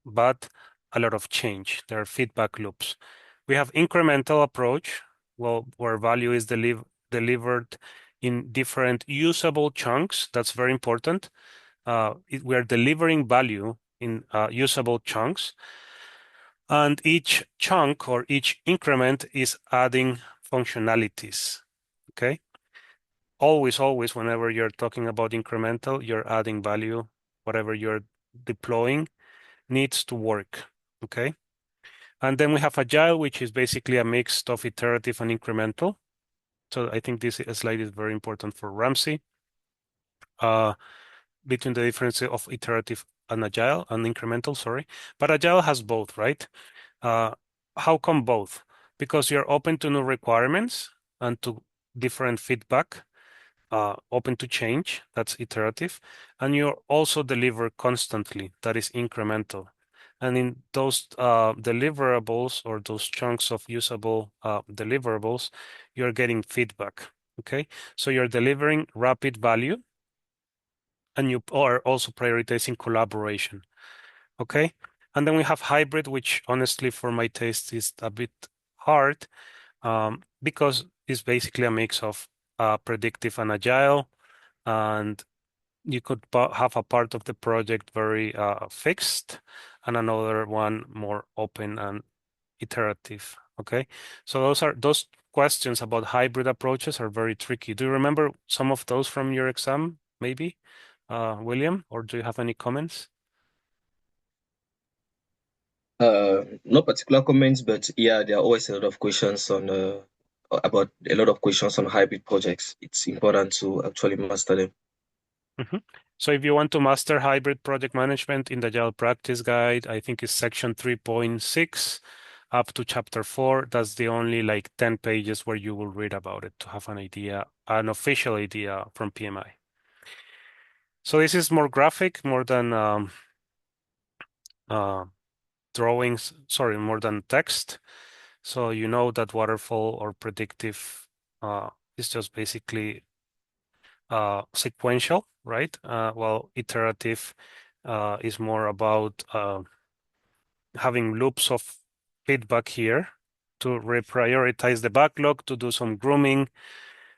but a lot of change. There are feedback loops. We have incremental approach, well, where value is delivered in different usable chunks. That's very important. We are delivering value in usable chunks, and each chunk or each increment is adding functionalities. Okay. Always, whenever you're talking about incremental, you're adding value. Whatever you're deploying needs to work. Okay. And then we have Agile, which is basically a mix of iterative and incremental. So I think this slide is very important for Ramsey, between the difference of iterative and Agile and incremental, sorry. But Agile has both, right? How come both? Because you're open to new requirements and to different feedback, open to change, that's iterative, and you also deliver constantly, that is incremental. And in those deliverables or those chunks of usable deliverables, you're getting feedback, okay? So you're delivering rapid value and you are also prioritizing collaboration, okay? And then we have hybrid, which honestly for my taste is a bit hard because it's basically a mix of predictive and agile, and you could have a part of the project very fixed and another one more open and iterative. Okay, so those questions about hybrid approaches are very tricky. Do you remember some of those from your exam, maybe, William, or do you have any comments? No particular comments, but yeah, there are always a lot of questions on about a lot of questions on hybrid projects. It's important to actually master them. So if you want to master hybrid project management in the Agile Practice Guide, I think it's section 3.6 up to chapter 4. That's the only like 10 pages where you will read about it to have an idea, an official idea from PMI. So this is more graphic, more than drawings, sorry, more than text. So you know that waterfall or predictive is just basically sequential, right? While iterative is more about having loops of feedback here to reprioritize the backlog, to do some grooming,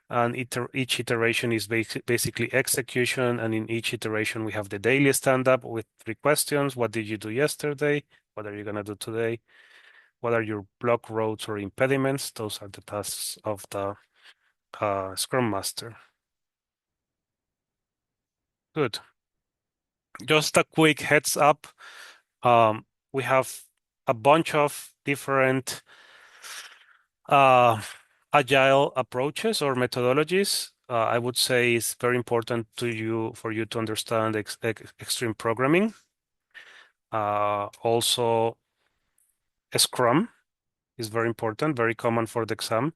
and each iteration is basically execution. And in each iteration, we have the daily stand-up with 3 questions. What did you do yesterday? What are you going to do today? What are your block roads or impediments? Those are the tasks of the Scrum Master. Good. Just a quick heads up. We have a bunch of different agile approaches or methodologies. I would say it's very important for you to understand extreme programming. Also, Scrum is very important, very common for the exam.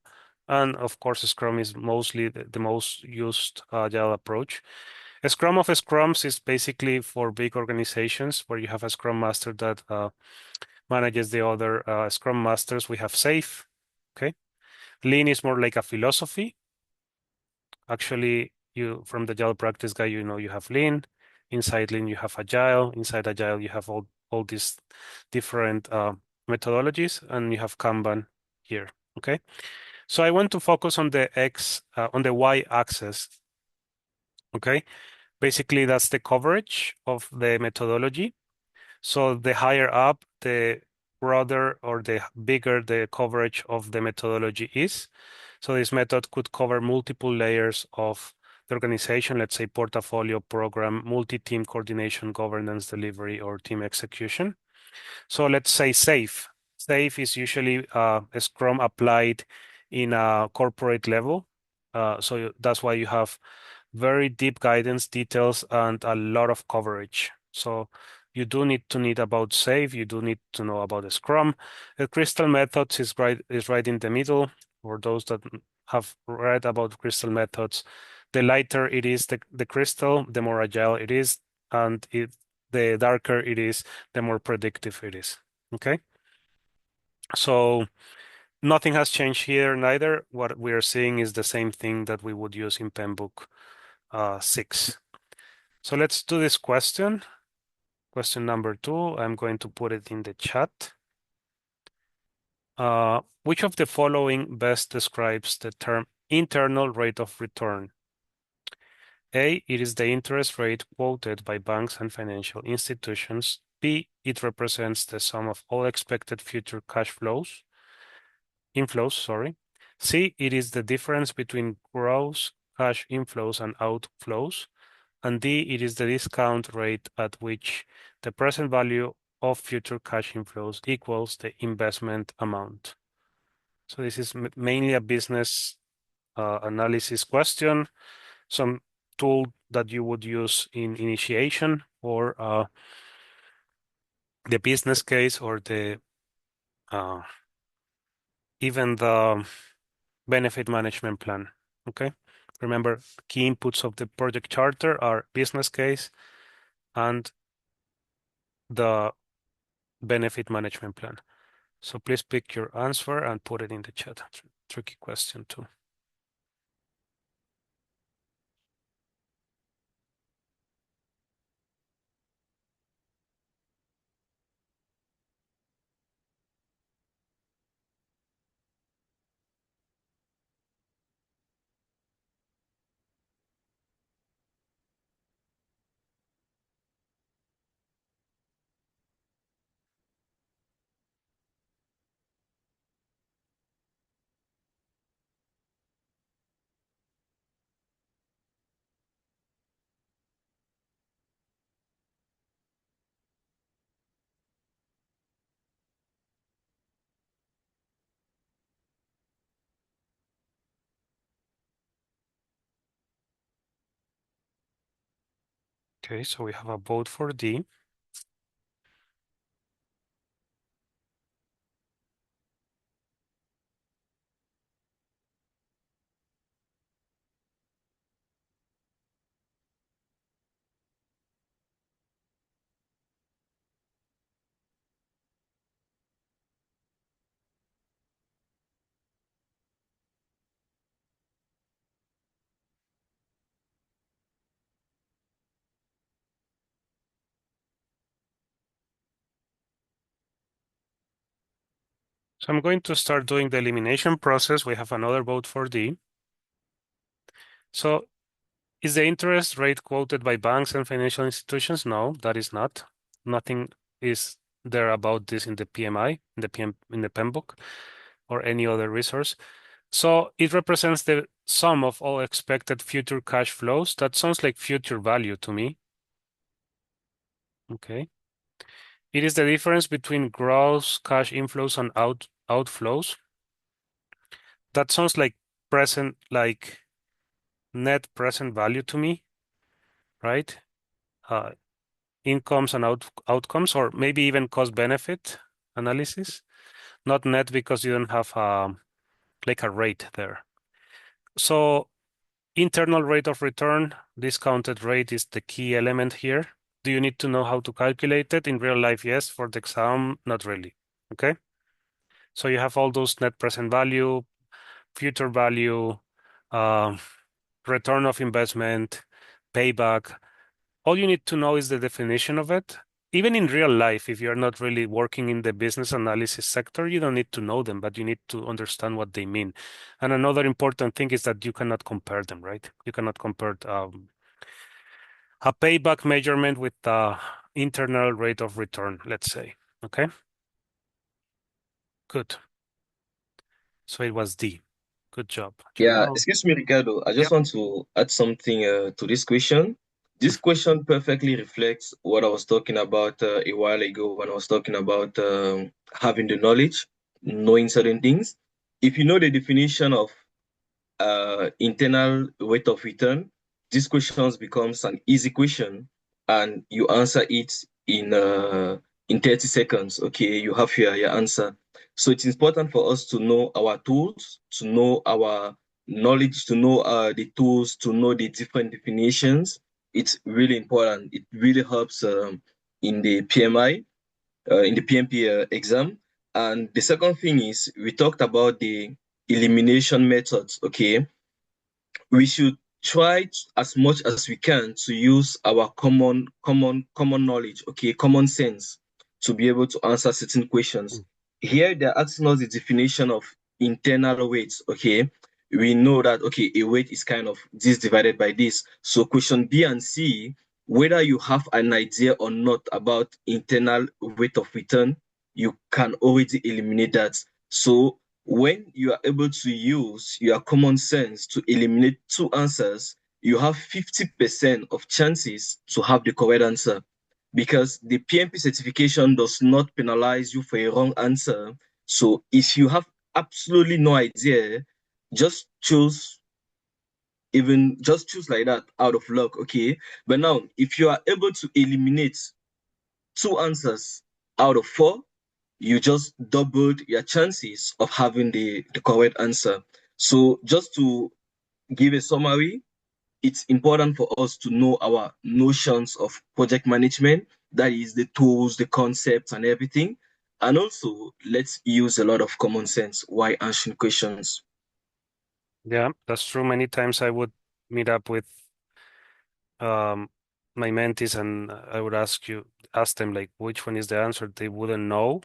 And of course, Scrum is mostly the most used agile approach. A Scrum of Scrums is basically for big organizations where you have a Scrum Master that manages the other Scrum Masters. We have SAFe, okay? Lean is more like a philosophy. Actually, from the Agile Practice Guide, you know you have Lean. Inside Lean, you have Agile. Inside Agile, you have all these different methodologies, and you have Kanban here, okay? So I want to focus on the on the y-axis, okay? Basically, that's the coverage of the methodology. So the higher up, the broader or the bigger the coverage of the methodology is. So this method could cover multiple layers of the organization, let's say portfolio, program, multi-team coordination, governance, delivery, or team execution. So let's say SAFe. SAFe is usually a Scrum applied in a corporate level. So that's why you have very deep guidance details and a lot of coverage. So you do need to know about SAFe. You do need to know about the Scrum. The Crystal methods is right in the middle. For those that have read about Crystal methods, the lighter it is, the crystal, the more agile it is, and the darker it is, the more predictive it is. Okay. So nothing has changed here neither. What we are seeing is the same thing that we would use in PMBOK 6. So let's do this question. Question number 2, I'm going to put it in the chat. Which of the following best describes the term internal rate of return? A, it is the interest rate quoted by banks and financial institutions. B, it represents the sum of all expected future inflows, sorry. C, it is the difference between gross cash inflows and outflows. And D, it is the discount rate at which the present value of future cash inflows equals the investment amount. So this is mainly a business analysis question, some tool that you would use in initiation or the business case or the even the benefit management plan. Okay, remember key inputs of the project charter are business case and the benefit management plan. So please pick your answer and put it in the chat. Tricky question too. Okay, so we have a vote for D. So I'm going to start doing the elimination process. We have another vote for D. So is the interest rate quoted by banks and financial institutions? No, that is not. Nothing is there about this in the PMI, in the PEM book, or any other resource. So it represents the sum of all expected future cash flows. That sounds like future value to me. Okay. It is the difference between gross cash inflows and outflows. That sounds like present, like net present value to me, right? Incomes and outcomes, or maybe even cost benefit analysis. Not net because you don't have like a rate there. So internal rate of return, discounted rate is the key element here. Do you need to know how to calculate it? In real life, yes. For the exam, not really. Okay. So you have all those net present value, future value, uh, return of investment, payback. All you need to know is the definition of it. Even in real life, if you're not really working in the business analysis sector, you don't need to know them, but you need to understand what they mean. And another important thing is that you cannot compare them, right? You cannot compare a payback measurement with the internal rate of return, let's say. Okay, good. So it was D. Good job. Yeah, excuse me, Ricardo. I just Yep. want to add something to this question. This question perfectly reflects what I was talking about a while ago when I was talking about having the knowledge, knowing certain things. If you know the definition of internal rate of return, this question becomes an easy question, and you answer it in 30 seconds. Okay, you have your answer. So it's important for us to know our tools, to know our knowledge, to know the tools, to know the different definitions. It's really important. It really helps in the PMI, in the PMP exam. And the second thing is we talked about the elimination methods. Okay, we should try as much as we can to use our common knowledge, okay, common sense, to be able to answer certain questions. Here they're asking us the definition of internal weights. Okay, we know that okay, a weight is kind of this divided by this. So question B and C, whether you have an idea or not about internal rate of return, you can already eliminate that. So when you are able to use your common sense to eliminate two answers, you have 50% of chances to have the correct answer. because the PMP certification does not penalize you for a wrong answer. So if you have absolutely no idea, just choose like that out of luck, okay? But now, if you are able to eliminate 2 answers out of 4, you just doubled your chances of having the correct answer. So just to give a summary, it's important for us to know our notions of project management, that is the tools, the concepts, and everything. And also, let's use a lot of common sense while answering questions. Yeah, that's true. Many times I would meet up with um, my mentees and I would ask them like which one is the answer. They wouldn't know,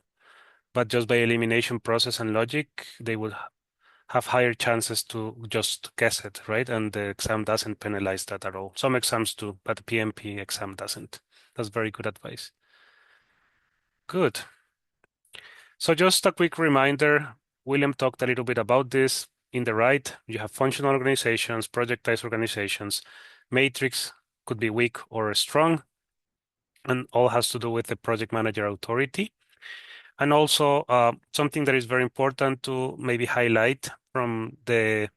but just by elimination process and logic, they would have higher chances to just guess it, right? And the exam doesn't penalize that at all. Some exams do, but the PMP exam doesn't. That's very good advice. Good. So just a quick reminder, William talked a little bit about this. In the right, you have functional organizations, projectized organizations. Matrix could be weak or strong, and all has to do with the project manager authority. And also something that is very important to maybe highlight from the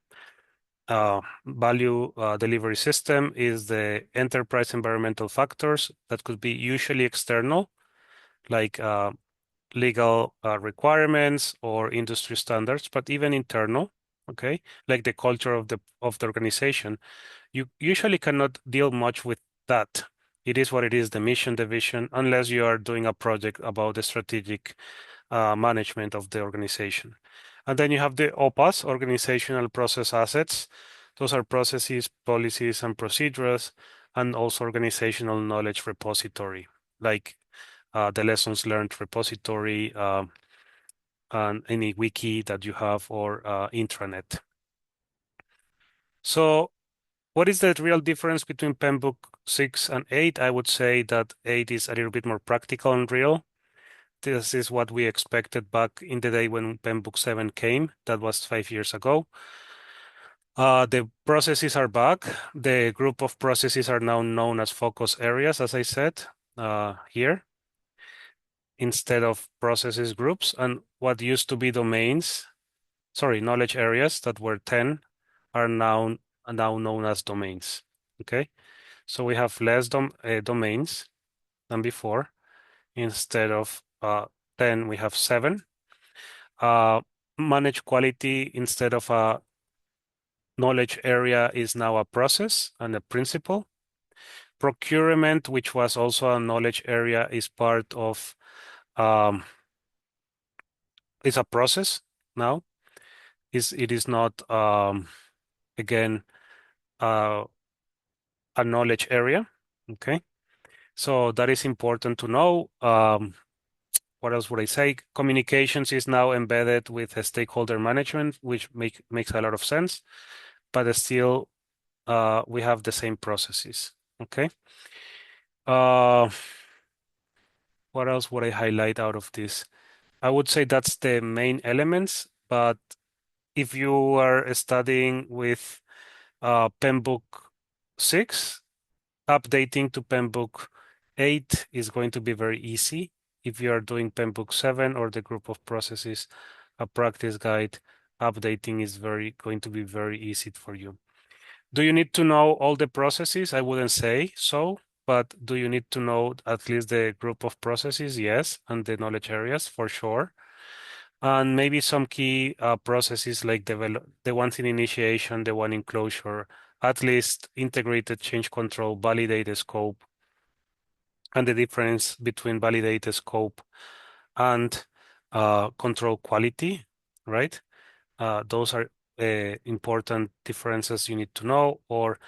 value delivery system is the enterprise environmental factors that could be usually external, like legal requirements or industry standards, but even internal, okay, like the culture of the organization. You usually cannot deal much with that. It is what it is, the mission, the vision, unless you are doing a project about the strategic management of the organization. And then you have the OPAS, organizational process assets. Those are processes, policies, and procedures, and also organizational knowledge repository, like the lessons learned repository, and any wiki that you have or intranet. So what is the real difference between PMBOK 6 and 8? I would say that 8 is a little bit more practical and real. This is what we expected back in the day when PMBOK 7 came. That was 5 years ago. The processes are back. The group of processes are now known as focus areas, as I said here, instead of processes groups. And what used to be knowledge areas that were 10 are now known as domains. Okay, so we have less domains than before. Instead of 10, we have 7. Manage quality instead of a knowledge area is now a process and a principle. Procurement, which was also a knowledge area, is part of is a process now. It is not again a knowledge area. Okay, so that is important to know. What else would I say? Communications is now embedded with a stakeholder management, which makes a lot of sense, but still we have the same processes. Okay. What else would I highlight out of this? I would say that's the main elements, but if you are studying with PMBOK 6, updating to PMBOK 8 is going to be very easy. If you are doing PMBOK 7 or the group of processes, a practice guide, updating is going to be very easy for you. Do you need to know all the processes? I wouldn't say so, but do you need to know at least the group of processes? Yes, and the knowledge areas for sure. And maybe some key processes like the ones in initiation, the one in closure, at least integrated change control, validated scope, and the difference between validated scope and control quality, right? Those are important differences you need to know, or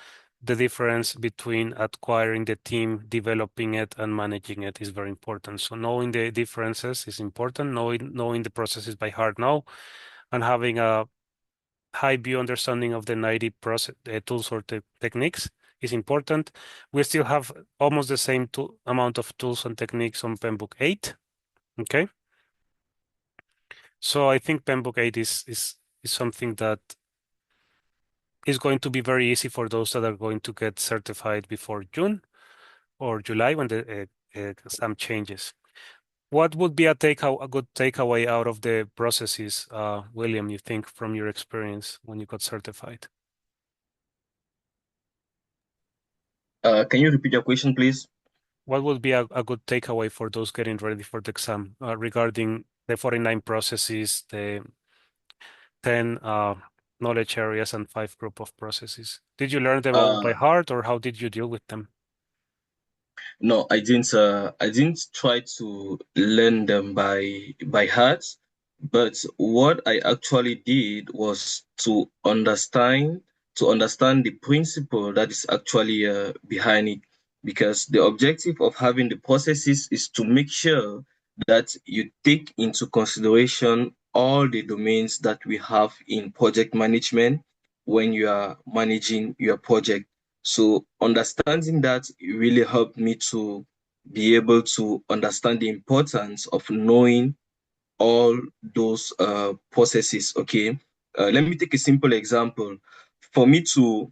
the difference between acquiring the team, developing it, and managing it is very important. So knowing the differences is important, knowing the processes by heart now, and having a high view understanding of the 90 process tools or techniques is important. We still have almost the same amount of tools and techniques on PMBOK 8. Okay. So I think PMBOK 8 is something that is going to be very easy for those that are going to get certified before June or July when the some changes. What would be a good takeaway out of the processes, William, you think, from your experience when you got certified? Can you repeat your question, please? What would be a good takeaway for those getting ready for the exam regarding the 49 processes, the 10 knowledge areas, and 5 group of processes? Did you learn them all by Uh, heart, or how did you deal with them? no, I didn't. I didn't try to learn them by heart, but what I actually did was to understand the principle that is actually behind it. Because the objective of having the processes is to make sure that you take into consideration all the domains that we have in project management when you are managing your project. So understanding that really helped me to be able to understand the importance of knowing all those processes. Okay, let me take a simple example. For me to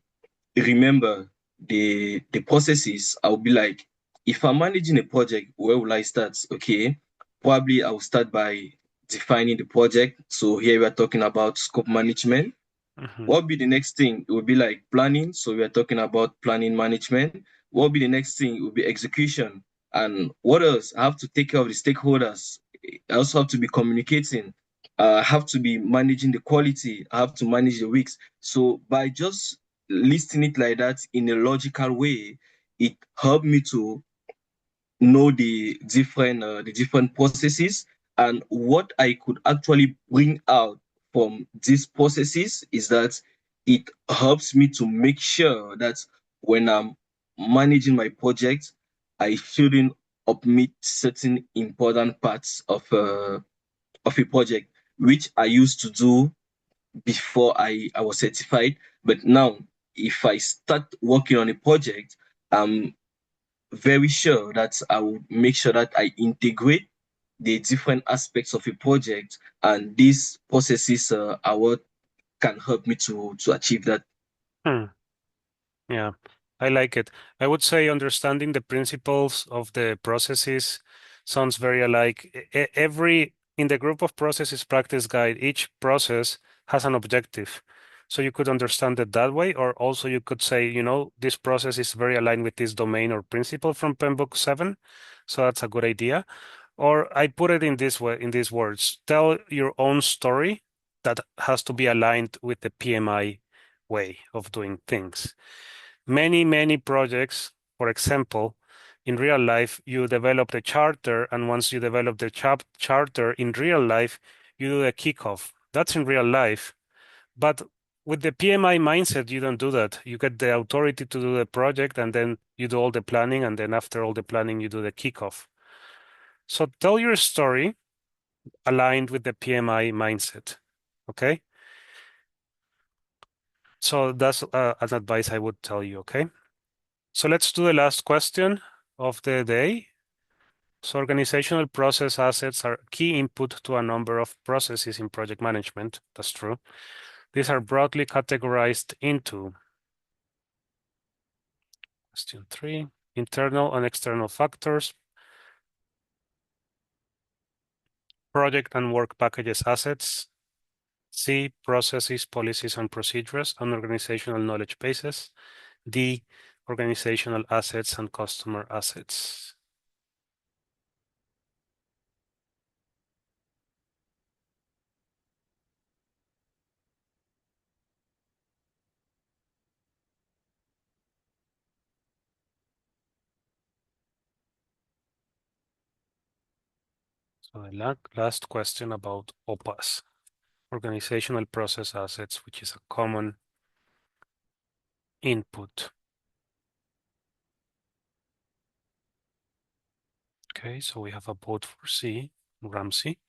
remember the processes, I'll be like, if I'm managing a project, where will I start? Okay, probably I'll start by defining the project. So here we are talking about scope management. Mhm. What will be the next thing? It will be like planning. So we are talking about planning management. What will be the next thing? It will be execution. And what else? I have to take care of the stakeholders. I also have to be communicating. I have to be managing the quality. I have to manage the weeks. So by just listing it like that in a logical way, it helped me to know the different processes, and what I could actually bring out from these processes is that it helps me to make sure that when I'm managing my project, I shouldn't omit certain important parts of a project, which I used to do before I was certified. But now, if I start working on a project, I'm very sure that I will make sure that I integrate the different aspects of a project, and these processes are what can help me to achieve that. Hmm. Yeah, I like it. I would say understanding the principles of the processes sounds very alike. Every in the group of processes practice guide, each process has an objective. So you could understand it that way, or also you could say, this process is very aligned with this domain or principle from Pembroke 7. So that's a good idea. Or I put it in this way, in these words, tell your own story that has to be aligned with the PMI way of doing things. Many projects, for example, in real life, you develop the charter, and once you develop the charter in real life, you do the kickoff. That's in real life. But with the PMI mindset, you don't do that. You get the authority to do the project, and then you do all the planning, and then after all the planning, you do the kickoff. So tell your story aligned with the PMI mindset. Okay? So that's an advice I would tell you, okay? So let's do the last question of the day. So organizational process assets are key input to a number of processes in project management. That's true. These are broadly categorized into question 3, internal and external factors, project and work packages assets, C, processes, policies, and procedures, and organizational knowledge bases, D, organizational assets and customer assets. So the last question about OPAS, organizational process assets, which is a common input. Okay, so we have a vote for C, Ramsey.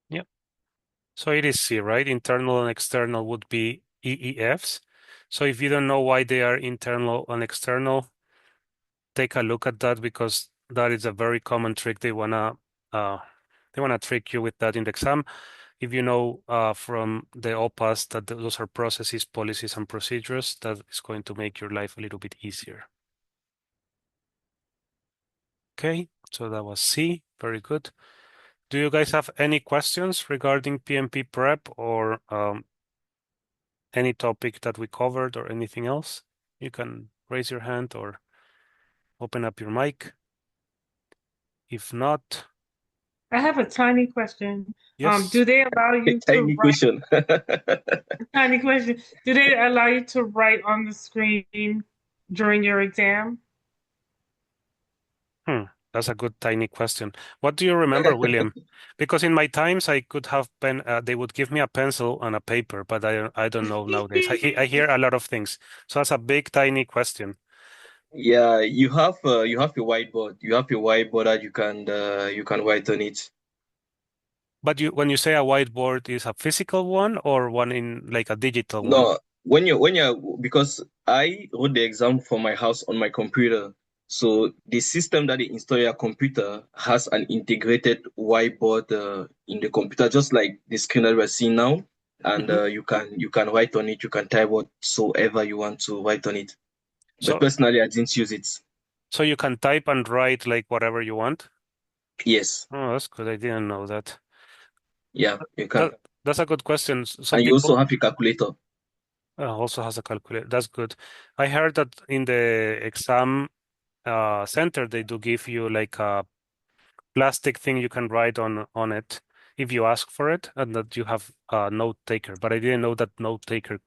Yep. So it is C, right? Internal and external would be EEFs. So if you don't know why they are internal and external, take a look at that, because that is a very common trick. They wanna trick you with that in the exam. if you know from the OPAS that those are processes, policies, and procedures, that is going to make your life a little bit easier. Okay, so that was C. Very good. Do you guys have any questions regarding PMP prep or any topic that we covered or anything else? You can raise your hand or open up your mic. If not, I have a tiny question. yes. Do they allow you to Tiny write? question. Tiny question. Do they allow you to write on the screen during your exam? That's a good tiny question. What do you remember, William? Because in my times I could have pen. They would give me a pencil and a paper, but I don't know nowadays. I hear a lot of things, so that's a big tiny question. Yeah, you have a whiteboard. You have a whiteboard that you can write on it. But when you say a whiteboard, is a physical one or one in like a digital one? No, because I wrote the exam for my house on my computer. So the system that they install your computer has an integrated whiteboard in the computer, just like the screen that we're seeing now. And you can write on it. You can type whatsoever you want to write on it. But So personally, I didn't use it. so you can type and write like whatever you want. Yes, Oh, that's good. I didn't know that. yeah, you can. That's a good question. Some And you also people have a calculator. also has a calculator. That's good. I heard that in the exam center they do give you like a plastic thing you can write on it if you ask for it, and that you have a note taker. But I didn't know that note taker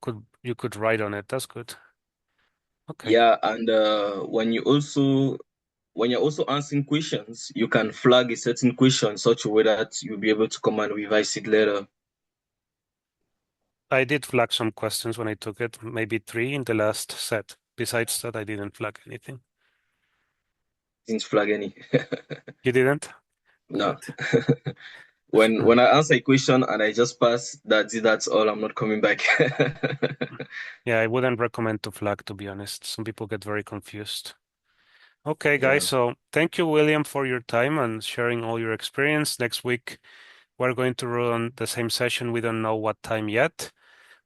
could write on it. That's good. Okay. Yeah, and when you're also answering questions, you can flag a certain question such a way that you'll be able to come and revise it later. I did flag some questions when I took it, maybe 3 in the last set. Besides that, I didn't flag anything. Didn't flag any. You didn't? No. Good. When I answer a question and I just pass, that's all. I'm not coming back. Yeah, I wouldn't recommend to flag, to be honest. Some people get very confused. Okay, Yeah. guys. So thank you, William, for your time and sharing all your experience. Next week, we're going to run the same session. We don't know what time yet,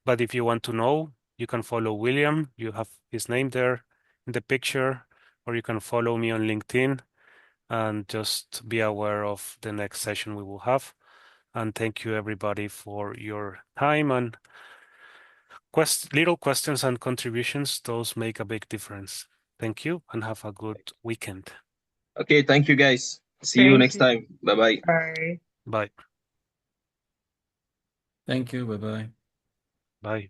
but if you want to know, you can follow William. You have his name there in the picture, or you can follow me on LinkedIn and just be aware of the next session we will have. And thank you, everybody, for your time and little questions and contributions. Those make a big difference. Thank you and have a good weekend. Okay, thank you guys. See you Thank next you. time. Bye bye. Bye. Bye. Thank you. Bye bye. Bye.